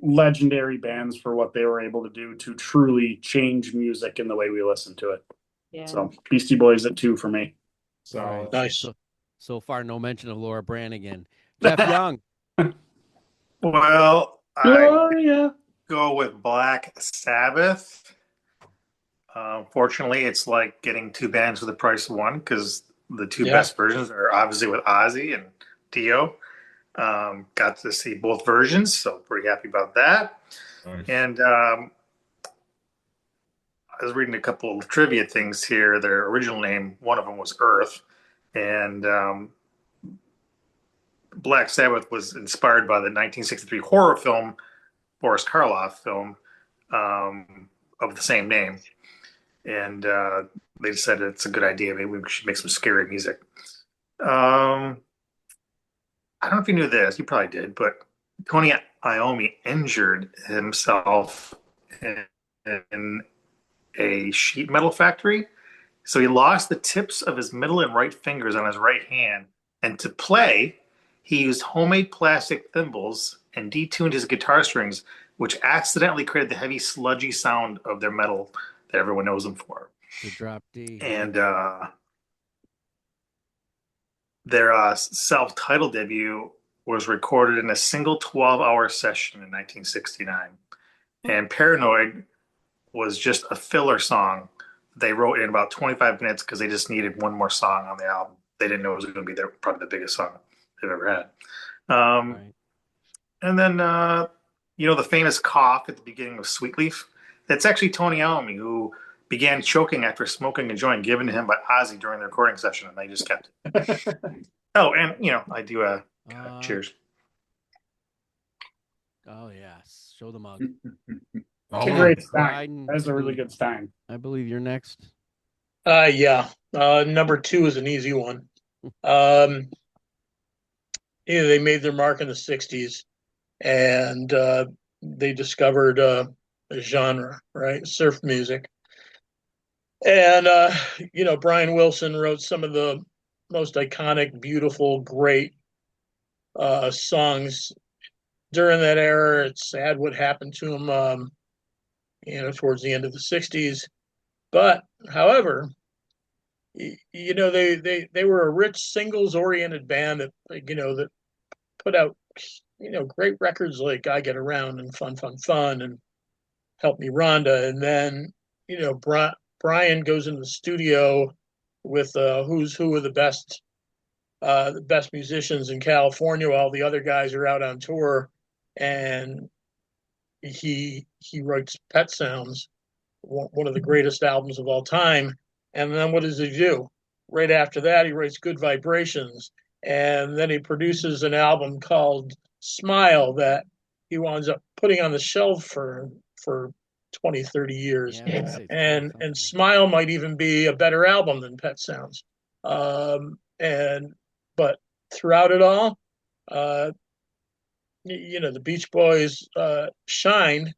legendary bands for what they were able to do to truly change music in the way we listen to it. Yeah. So Beastie Boys at 2 for me. So nice. So far, no mention of Laura Branigan. Jeff Young. Well, I go with Black Sabbath. Fortunately, it's like getting 2 bands for the price of one because the 2 best versions are obviously with Ozzy and Dio. Got to see both versions, so pretty happy about that. Nice. And I was reading a couple of trivia things here. Their original name, one of them was Earth, and Black Sabbath was inspired by the 1963 horror film Boris Karloff film of the same name, and they decided it's a good idea. Maybe we should make some scary music. I don't know if you knew this. You probably did, but Tony Iommi injured himself in a sheet metal factory. So he lost the tips of his middle and right fingers on his right hand. And to play, he used homemade plastic thimbles and detuned his guitar strings, which accidentally created the heavy, sludgy sound of their metal that everyone knows them for. The drop D. And their self-titled debut was recorded in a single 12-hour session in 1969. And Paranoid was just a filler song they wrote in about 25 minutes because they just needed one more song on the album. They didn't know it was going to be probably the biggest song they've ever had. Right. And then, the famous cough at the beginning of Sweetleaf, that's actually Tony Iommi, who began choking after smoking a joint given to him by Ozzy during the recording session, and they just kept it. Oh, and, I do cheers. Oh, yes. Show the mug. It's a great stein. That's a really good stein. I believe you're next. Yeah. Number 2 is an easy one. They made their mark in the 60s, and they discovered a genre, right? Surf music. And, Brian Wilson wrote some of the most iconic, beautiful, great songs during that era. It's sad what happened to him, towards the end of the 60s. But, however, they were a rich singles-oriented band that put out, great records like I Get Around and Fun, Fun, Fun and Help Me Rhonda. And then, Brian goes into the studio with who's who of the best musicians in California while the other guys are out on tour. And he writes Pet Sounds, one of the greatest albums of all time. And then what does he do? Right after that, he writes Good Vibrations. And then he produces an album called Smile that he winds up putting on the shelf for 20, 30 years. Yeah, and Smile might even be a better album than Pet Sounds. But throughout it all, the Beach Boys shined.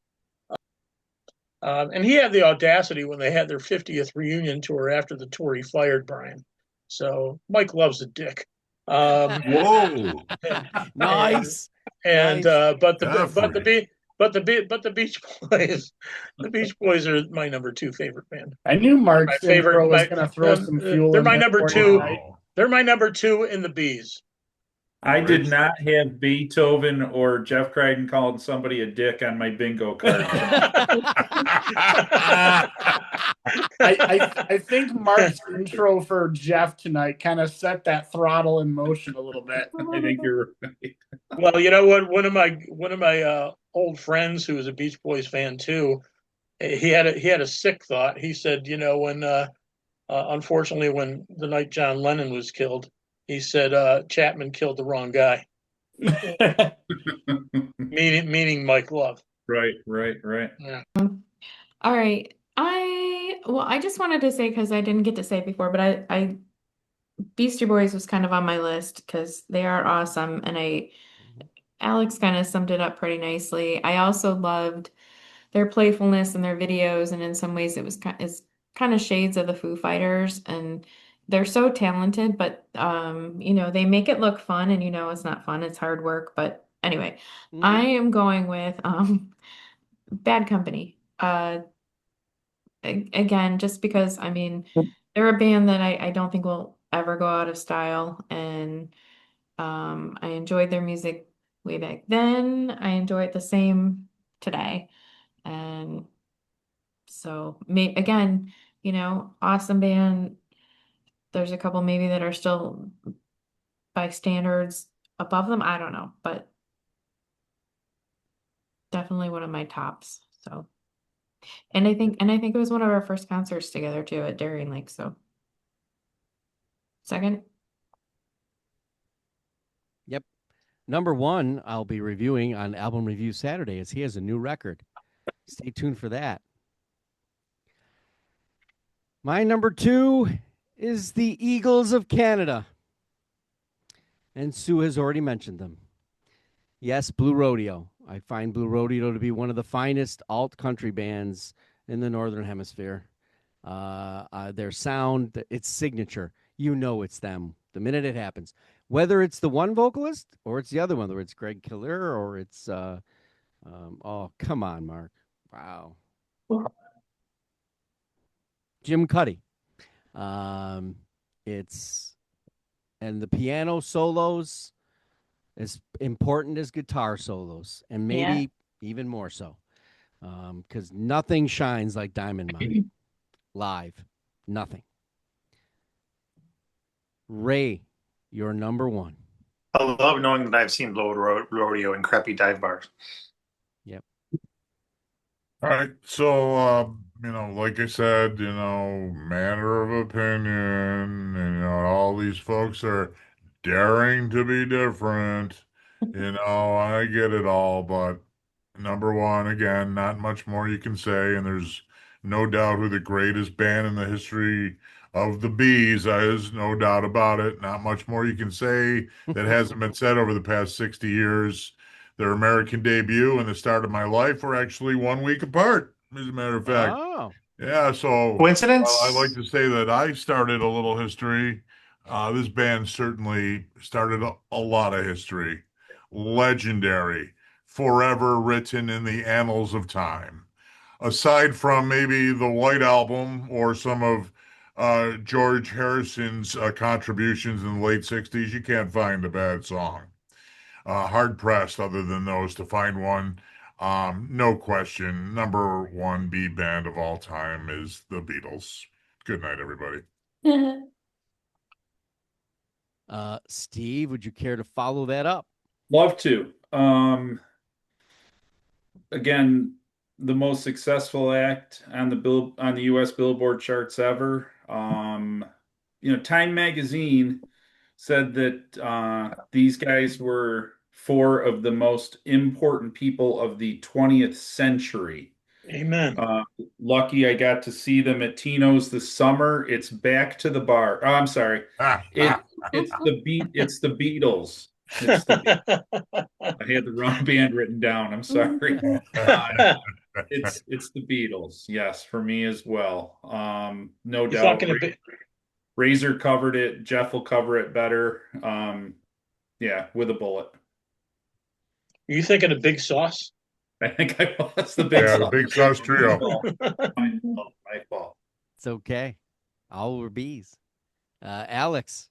And he had the audacity when they had their 50th reunion tour after the tour, he fired Brian. So Mike loves a dick. Whoa! Nice. And nice. But the Beach Boys are my number 2 favorite band. I knew Mark's intro was going to throw some fuel. They're my number 2. Wow. They're my number 2 in the Bees. I did not have Beethoven or Jeff Crichton calling somebody a dick on my bingo card. I think Mark's intro for Jeff tonight kind of set that throttle in motion a little bit. I think you're right. Well, you know what? One of my old friends who was a Beach Boys fan too, he had a sick thought. He said, when unfortunately when the night John Lennon was killed, he said Chapman killed the wrong guy. meaning Mike Love. Right. Yeah. All right. I just wanted to say, because I didn't get to say it before, but I Beastie Boys was kind of on my list because they are awesome, and Alex kind of summed it up pretty nicely. I also loved their playfulness and their videos, and in some ways it's kind of shades of the Foo Fighters, and they're so talented, but they make it look fun, and it's not fun, it's hard work. But anyway, I am going with Bad Company. Again, just because they're a band that I don't think will ever go out of style, and I enjoyed their music way back then. I enjoy it the same today. And so again, awesome band. There's a couple maybe that are still by standards above them. I don't know, but definitely one of my tops. So And I think it was one of our first concerts together too at Darien Lake. So second. Yep. Number one, I'll be reviewing on Album Review Saturday as he has a new record. Stay tuned for that. My number two is the Eagles of Canada. And Sue has already mentioned them. Yes, Blue Rodeo. I find Blue Rodeo to be one of the finest alt country bands in the Northern Hemisphere. Their sound, its signature, you know it's them the minute it happens. Whether it's the one vocalist or it's the other one, whether it's Greg Killer or it's, oh, come on, Mark. Wow. Jim Cuddy. It's, and the piano solos, as important as guitar solos, and maybe even more so, because nothing shines like Diamond Mine live. Nothing. Ray, you're number one. I love knowing that I've seen rodeo in crappy dive bars. Yep. All right. So, like I said, matter of opinion, and, all these folks are daring to be different. I get it all, but number one, again, not much more you can say, and there's no doubt who the greatest band in the history of the Bees is, no doubt about it. Not much more you can say that hasn't been said over the past 60 years. Their American debut and the start of my life were actually 1 week apart, as a matter of fact. Oh. Yeah, so Coincidence? I like to say that I started a little history. This band certainly started a lot of history. Legendary, forever written in the annals of time. Aside from maybe the White Album or some of George Harrison's contributions in the late 60s, you can't find a bad song. Hard pressed, other than those, to find one. No question, number one B band of all time is the Beatles. Good night, everybody. Steve, would you care to follow that up? Love to. Again, the most successful act on the US Billboard charts ever. Time Magazine said that these guys were four of the most important people of the 20th century. Amen. Lucky I got to see them at Tino's this summer. It's Back to the Bar. Oh, I'm sorry. It's the Beatles. I had the wrong band written down. I'm sorry. It's the Beatles. Yes, for me as well. No He's doubt. not going to be. Razor covered it. Jeff will cover it better. Yeah, with a bullet. Are you thinking of Big Sauce? I think I was the big the Big Sauce Trio. My fault. It's okay. All were bees. Alex.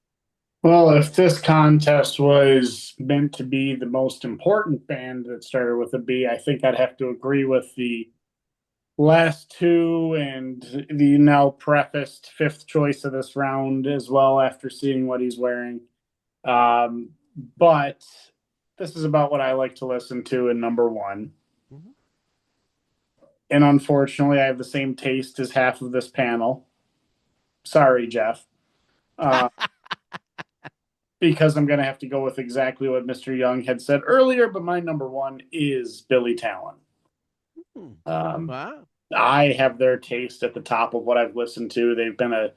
Well, if this contest was meant to be the most important band that started with a B, I think I'd have to agree with the last two and the now prefaced fifth choice of this round as well after seeing what he's wearing. But this is about what I like to listen to in number one. Mm-hmm. And unfortunately, I have the same taste as half of this panel. Sorry, Jeff. Because I'm going to have to go with exactly what Mr. Young had said earlier, but my number one is Billy Talent. Wow. I have their taste at the top of what I've listened to. They've been a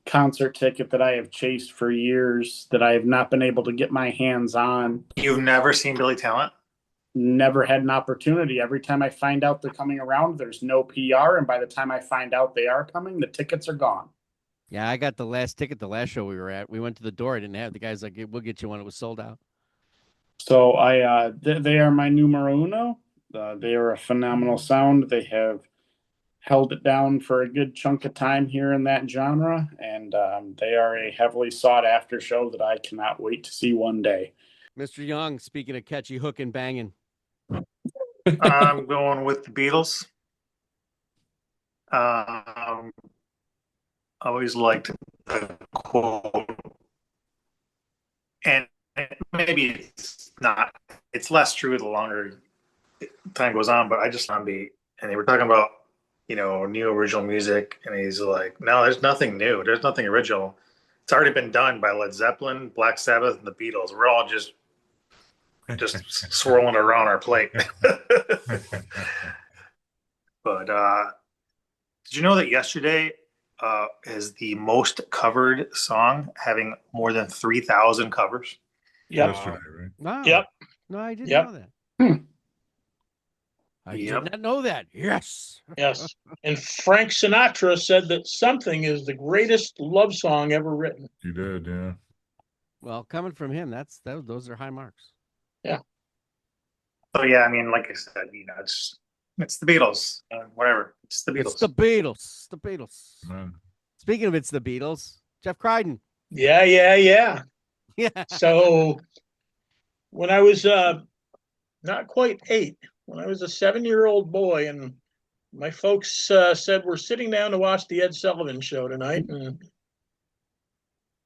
concert ticket that I have chased for years that I have not been able to get my hands on. You've never seen Billy Talent? Never had an opportunity. Every time I find out they're coming around, there's no PR. And by the time I find out they are coming, the tickets are gone. Yeah, I got the last ticket the last show we were at. We went to the door. I didn't have the guy's like, we'll get you one. It was sold out. So they are my numero uno. They are a phenomenal sound. They have held it down for a good chunk of time here in that genre. And they are a heavily sought after show that I cannot wait to see one day. Mr. Young, speaking of catchy hook and banging. I'm going with the Beatles. I always liked the quote, and maybe it's less true the longer time goes on, but I just want to be, and they were talking about new original music. And he's like, no, there's nothing new. There's nothing original. It's already been done by Led Zeppelin, Black Sabbath, and the Beatles. We're all just swirling around our plate. But did you know that yesterday is the most covered song, having more than 3,000 covers? Yep. Yesterday, right? Wow. Yep. No, I didn't Yep. know that. Hmm. I Yep. did not know that. Yes. Yes. And Frank Sinatra said that Something is the greatest love song ever written. You did, yeah. Well, coming from him, those are high marks. Yeah. So yeah, I mean, like I said, it's the Beatles. Whatever. It's the Beatles. It's the Beatles. It's the Beatles. Man. Speaking of it's the Beatles, Jeff Crichton. Yeah. Yeah. So when I was not quite 8, when I was a 7-year-old boy, and my folks said, we're sitting down to watch the Ed Sullivan Show tonight,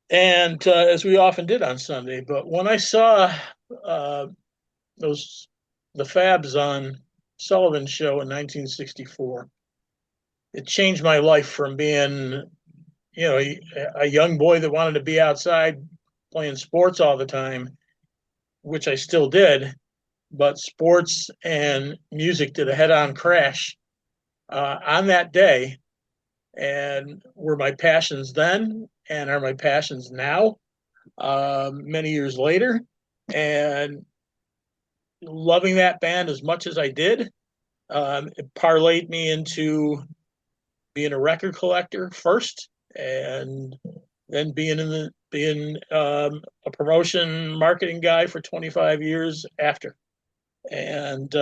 and as we often did on Sunday. But when I saw the Fabs on Sullivan Show in 1964, it changed my life from being, a young boy that wanted to be outside playing sports all the time, which I still did, but sports and music did a head-on crash on that day, and were my passions then and are my passions now, many years later. And loving that band as much as I did, it parlayed me into being a record collector first, and then being a promotion marketing guy for 25 years after. And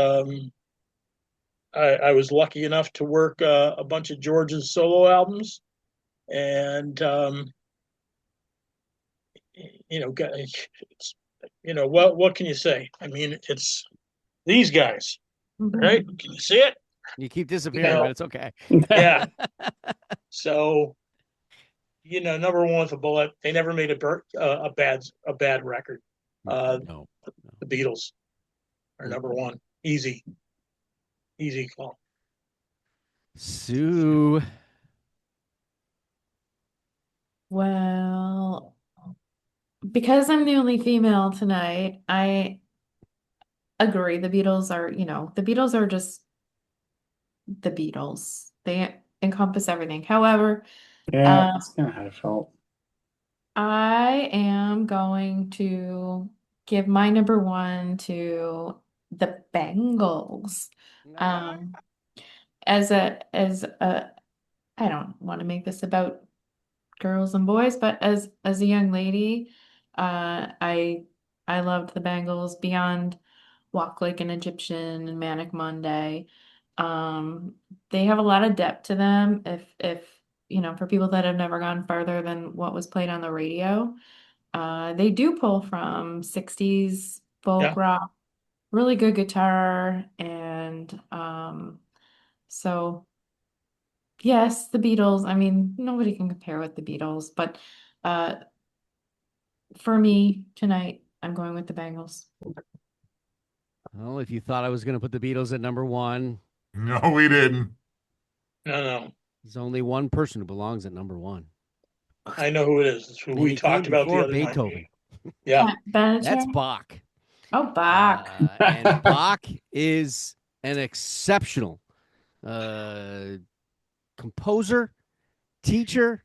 I was lucky enough to work a bunch of George's solo albums, and what can you say? I mean, it's these guys, right? Can you see it? You keep disappearing, but it's okay. Yeah. So, number one with a bullet. They never made a bad record. No. The Beatles are number one. Easy call. Sue. Well, because I'm the only female tonight, I agree. The Beatles are just the Beatles. They encompass everything. However, Yeah, that's kind of how I felt. I am going to give my number one to the Bengals. As a I don't want to make this about girls and boys, but as a young lady, I loved the Bengals beyond Walk Like an Egyptian and Manic Monday. They have a lot of depth to them. If for people that have never gone farther than what was played on the radio, they do pull from 60s folk rock, really good guitar, and so yes, the Beatles. I mean, nobody can compare with the Beatles, but for me tonight, I'm going with the Bengals. Well, if you thought I was going to put the Beatles at number one. No, we didn't. No. There's only one person who belongs at number one. I know who it is. It's who we talked about the other Beethoven. night. Yeah. That's Bach. Oh, Bach. And Bach is an exceptional composer, teacher.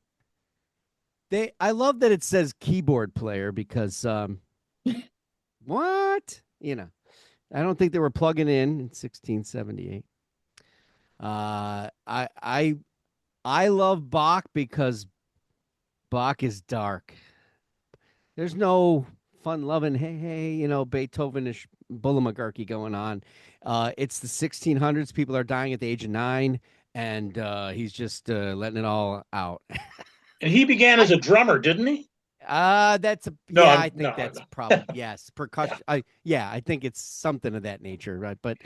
I love that it says keyboard player because what? I don't think they were plugging in 1678. I love Bach because Bach is dark. There's no fun-loving, hey, Beethovenish bullamagarchy going on. It's the 1600s. People are dying at the age of 9, and he's just letting it all out. And he began as a drummer, didn't he? I think that's probably yes. Percussion. Yeah. I think it's something of that nature, right? But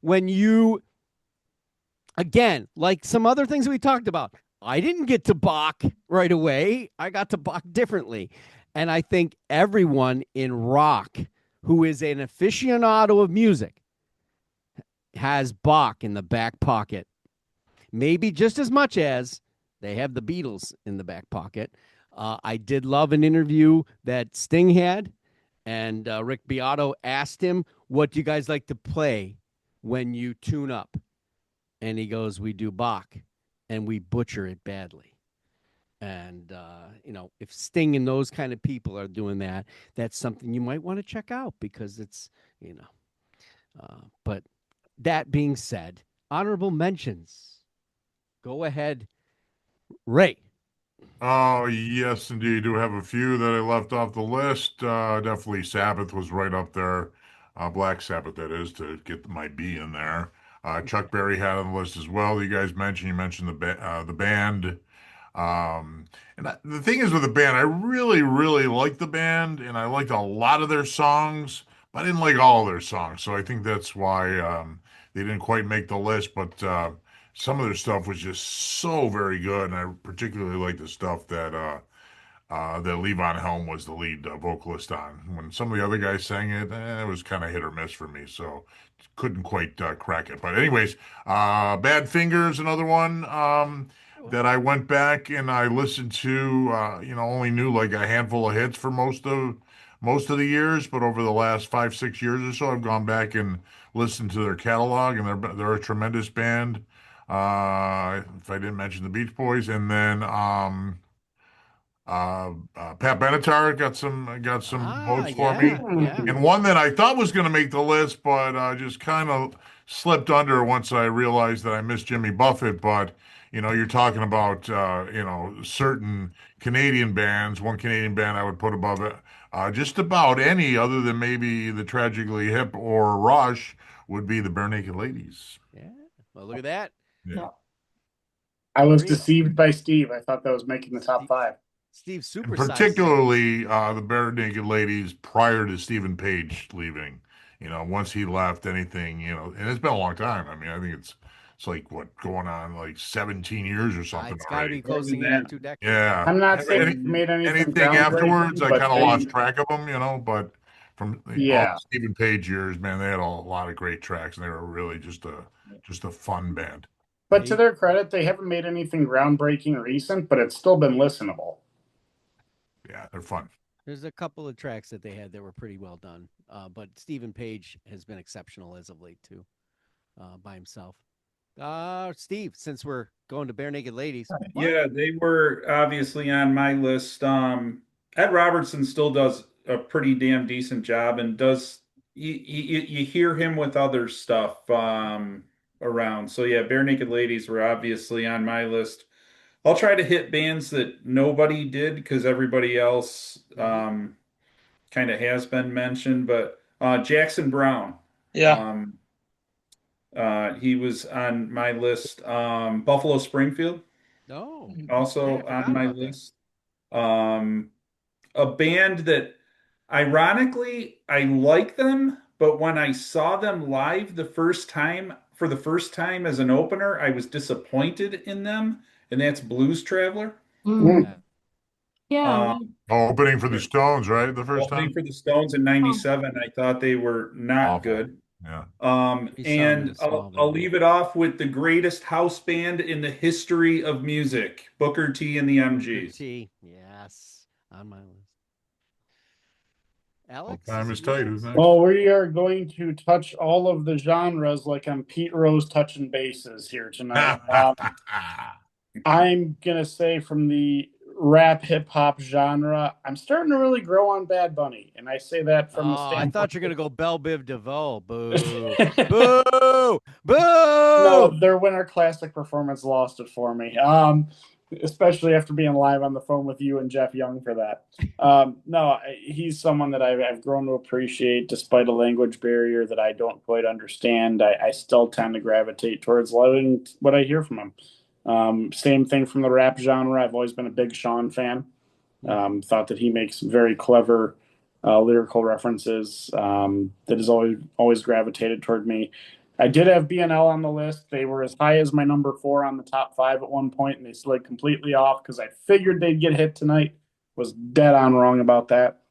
when you again, like some other things we talked about, I didn't get to Bach right away. I got to Bach differently. And I think everyone in rock who is an aficionado of music has Bach in the back pocket maybe just as much as they have the Beatles in the back pocket. I did love an interview that Sting had, and Rick Beato asked him, "What do you guys like to play when you tune up?" And he goes, "We do Bach, and we butcher it badly." And if Sting and those kind of people are doing that, that's something you might want to check out because it's. But that being said, honorable mentions. Go ahead, Ray. Oh, yes, indeed. Do have a few that I left off the list. Definitely Sabbath was right up there. Black Sabbath, that is, to get my B in there. Chuck Berry had on the list as well. You guys mentioned, the band. The thing is with the band, I really, really liked the band, and I liked a lot of their songs, but I didn't like all of their songs. So I think that's why they didn't quite make the list. But some of their stuff was just so very good, and I particularly like the stuff that Levon Helm was the lead vocalist on. When some of the other guys sang it, it was kind of hit or miss for me, so couldn't quite crack it. But anyways, Bad Fingers, another one that I went back and I listened to. Only knew like a handful of hits for most of the years, but over the last 5-6 years or so, I've gone back and listened to their catalog, and they're a tremendous band. If I didn't mention the Beach Boys, and then Pat Benatar got some votes for me, yeah. and one that I thought was going to make the list, but just kind of slipped under once I realized that I missed Jimmy Buffett. But you're talking about certain Canadian bands. One Canadian band I would put above it, just about any other than maybe the Tragically Hip or Rush would be the Bare Naked Ladies. Yeah. Well, look at that. Yeah. I was deceived by Steve. I thought that was making the top 5. Steve And supersized. particularly the Bare Naked Ladies prior to Stephen Page leaving. Once he left, anything, and it's been a long time. I mean, I think it's like what going on like 17 years or something It's got to be already. closing in on 2 decades. Yeah. I'm not saying he made anything afterwards, groundbreaking, I but kind of they- lost track of them, but from all Yeah. the Stephen Page years, man, they had a lot of great tracks, and they were really just a fun band. But to their credit, they haven't made anything groundbreaking recent, but it's still been listenable. Yeah, they're fun. There's a couple of tracks that they had that were pretty well done. But Stephen Page has been exceptional as of late, too, by himself. Steve, since we're going to Bare Naked Ladies. Yeah, they were obviously on my list. Ed Robertson still does a pretty damn decent job and you hear him with other stuff around. So yeah, Bare Naked Ladies were obviously on my list. I'll try to hit bands that nobody did because everybody else kind of has been mentioned, but Jackson Brown. Yeah. He was on my list. Buffalo Springfield. No. Also I on my about that. list. A band that ironically I like them, but when I saw them live for the first time as an opener, I was disappointed in them, and that's Blues Traveler. Yeah. Opening for the Stones, right? The first Opening time. for the Stones in '97, I thought they were not Awful. good. Yeah. And I'll leave it off with the greatest house band in the history of music, Booker T and the MGs. Booker T, yes, on my list. Alex, time is tight, isn't it? Well, we are going to touch all of the genres like I'm Pete Rose touching bases here tonight. I'm going to say from the rap hip hop genre, I'm starting to really grow on Bad Bunny. And I say that from the standpoint. I thought you were going to go Belle Biv DeVoe. Boo. Boo. Boo. No, their Winter Classic performance lost it for me. Especially after being live on the phone with you and Jeff Young for that. No, he's someone that I've grown to appreciate despite a language barrier that I don't quite understand. I still tend to gravitate towards loving what I hear from him. Same thing from the rap genre. I've always been a big Sean fan. Thought that he makes very clever lyrical references that has always gravitated toward me. I did have BNL on the list. They were as high as my number 4 on the top 5 at one point, and they slid completely off because I figured they'd get hit tonight. Was dead on wrong about that.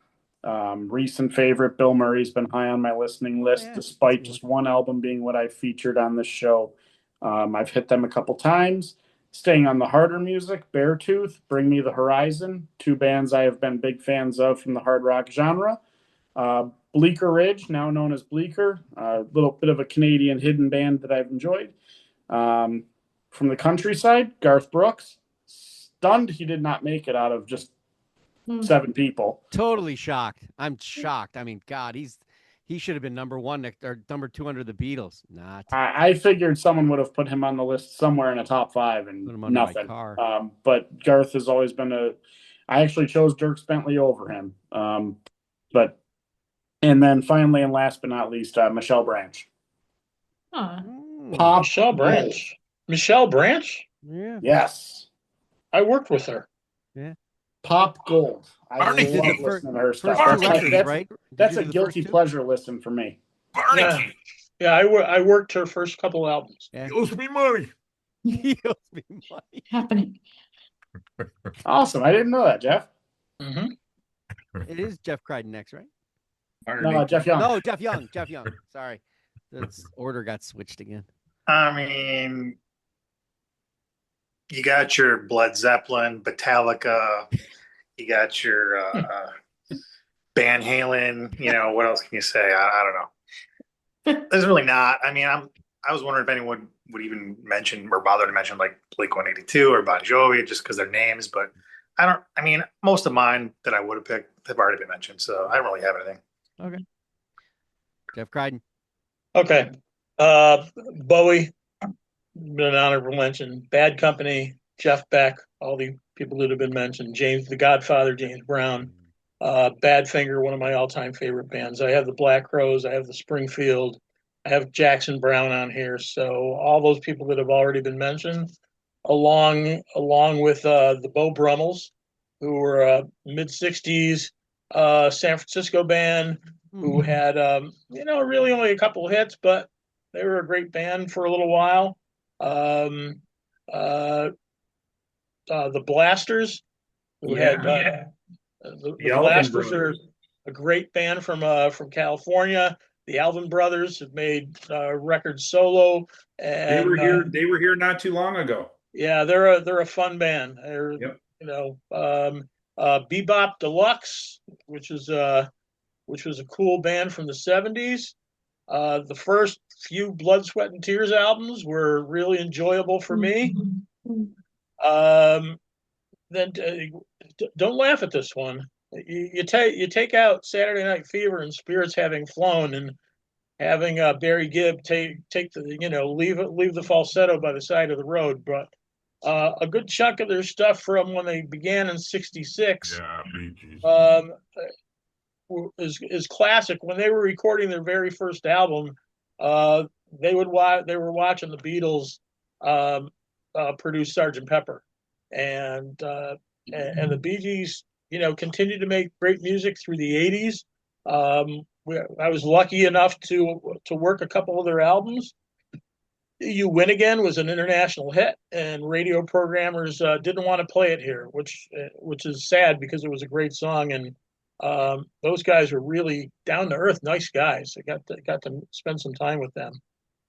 Recent favorite, Bill Murray's been high on my listening list, despite just one album being what I featured on this show. I've hit them a couple times. Staying on the harder music, Beartooth, Bring Me the Horizon, two bands I have been big fans of from the hard rock genre. Bleaker Ridge, now known as Bleaker, a little bit of a Canadian hidden band that I've enjoyed. From the countryside, Garth Brooks. Stunned he did not make it out of just 7 people. Totally shocked. I'm shocked. I mean, God, he should have been number 1 or number 2 under the Beatles. Not. I figured someone would have put him on the list somewhere in a top 5 and Put him under my nothing. car. But Garth has always been I actually chose Dierks Bentley over him. And then finally and last but not least, Michelle Branch. Huh. Michelle Branch. Michelle Branch? Yeah. Yes. I worked with her. Yeah. Pop gold. I Barney love did the listening to her stuff. First two Barney. records, right? That's Did a you do the guilty first two? pleasure listen for me. Barney, Yeah, I worked her first couple albums. Yeah. he owes me money. He owes me money. Happening. Awesome. I didn't know that, Jeff. Mm-hmm. It is Jeff Crichton next, right? No, Jeff Young. No, Jeff Young. Jeff Young. Sorry. The order got switched again. I mean, you got your Led Zeppelin, Metallica, you got your Van Halen. You know, what else can you say? I don't know. There's really not. I mean, I was wondering if anyone would even mention or bother to mention like Blink 182 or Bon Jovi just because they're names, but I mean, most of mine that I would have picked have already been mentioned, so I don't really have anything. Okay. Jeff Crichton. Okay. Bowie, been an honorable mention. Bad Company, Jeff Beck, all the people that have been mentioned. James, the Godfather, James Brown. Badfinger, one of my all-time favorite bands. I have the Black Crowes. I have the Springfield. I have Jackson Browne on here. So all those people that have already been mentioned, along with the Beau Brummels, who were a mid-'60s San Francisco band who had really only a couple of hits, but they were a great band for a little while. The Blasters, who had the Blasters are a great band from California. The Alvin Brothers have made records solo, and They were here not too long ago. Yeah, they're a fun band. They're Bebop Deluxe, which was a cool band from the '70s. The first few Blood, Sweat, and Tears albums were really enjoyable for me. Then don't laugh at this one. You take out Saturday Night Fever and Spirits Having Flown, and having Barry Gibb take the leave the falsetto by the side of the road, but a good chunk of their stuff from when they began in '66 is classic. When they were recording their very first album, they were watching the Beatles produce Sgt. Pepper, and the Bee Gees continued to make great music through the '80s. I was lucky enough to work a couple of their albums. You Win Again was an international hit, and radio programmers didn't want to play it here, which is sad because it was a great song, and those guys were really down to earth, nice guys. I got to spend some time with them,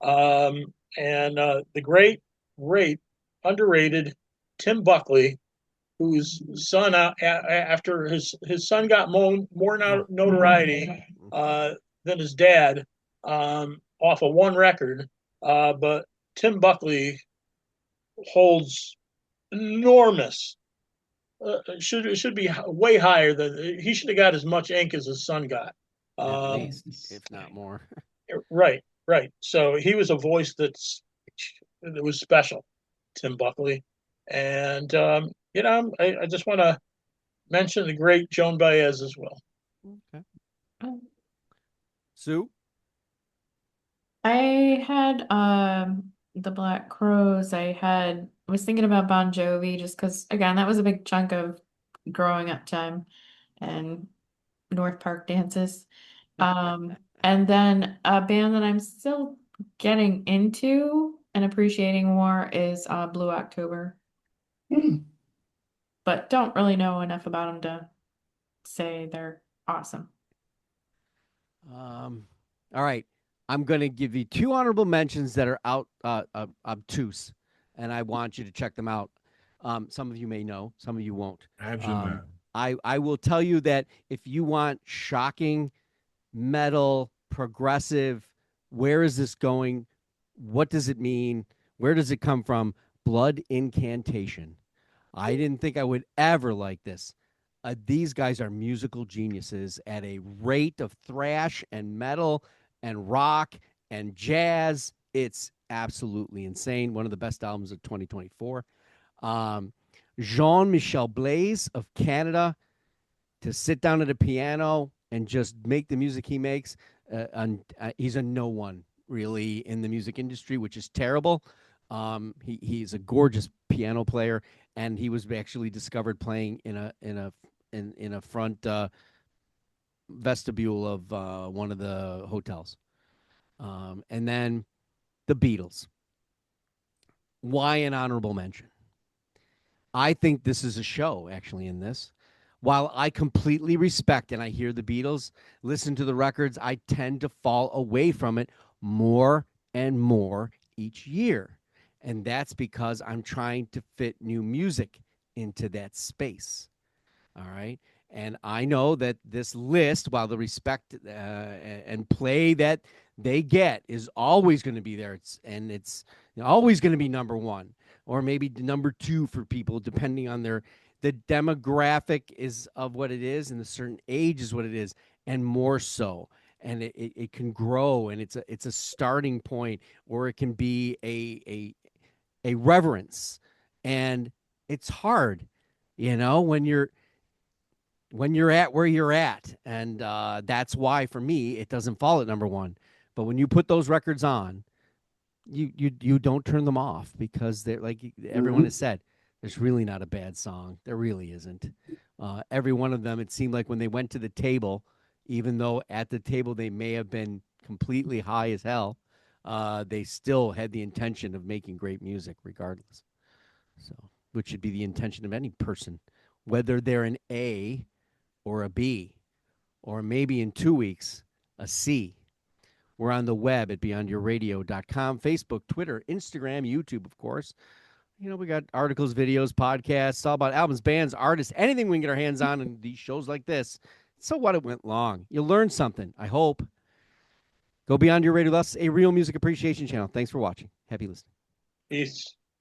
and the great underrated Tim Buckley, whose son after his son got more notoriety than his dad off of one record. But Tim Buckley holds enormous. Should be way higher than he should have got as much ink as his son got. At least, if not more. Right. So he was a voice that was special, Tim Buckley, and I just want to mention the great Joan Baez as well. Okay. Sue? I had the Black Crowes. I was thinking about Bon Jovi just because again that was a big chunk of growing up time and North Park dances. And then a band that I'm still getting into and appreciating more is Blue October. But don't really know enough about them to say they're awesome. All right. I'm going to give you two honorable mentions that are obtuse, and I want you to check them out. Some of you may know, some of you won't. Imagine that. I will tell you that if you want shocking, metal, progressive, where is this going? What does it mean? Where does it come from? Blood Incantation. I didn't think I would ever like this. These guys are musical geniuses at a rate of thrash and metal and rock and jazz. It's absolutely insane. One of the best albums of 2024. Jean-Michel Blaise of Canada, to sit down at a piano and just make the music he makes. He's a no one really in the music industry, which is terrible. He's a gorgeous piano player, and he was actually discovered playing in a front vestibule of one of the hotels. And then the Beatles. Why an honorable mention? I think this is a show, actually, in this. While I completely respect and I hear the Beatles, listen to the records, I tend to fall away from it more and more each year. And that's because I'm trying to fit new music into that space. All right. And I know that this list, while the respect and play that they get is always going to be there, it's always going to be number one or maybe number two for people, depending on the demographic is of what it is, and the certain age is what it is, and more so. And it can grow, and it's a starting point, or it can be a reverence, and it's hard, when you're at where you're at, and that's why for me it doesn't fall at number one. But when you put those records on, you don't turn them off, because they're like everyone has said. There's really not a bad song. There really isn't. Every one of them, it seemed like when they went to the table, even though at the table they may have been completely high as hell, they still had the intention of making great music regardless. So, which should be the intention of any person, whether they're an A or a B, or maybe in 2 weeks, a C. We're on the web at beyondyourradio.com, Facebook, Twitter, Instagram, YouTube, of course. We got articles, videos, podcasts, all about albums, bands, artists, anything we can get our hands on in these shows like this. So what, it went long. You'll learn something, I hope. Go Beyond Your Radio. That's a real music appreciation channel. Thanks for watching. Happy listening. Peace.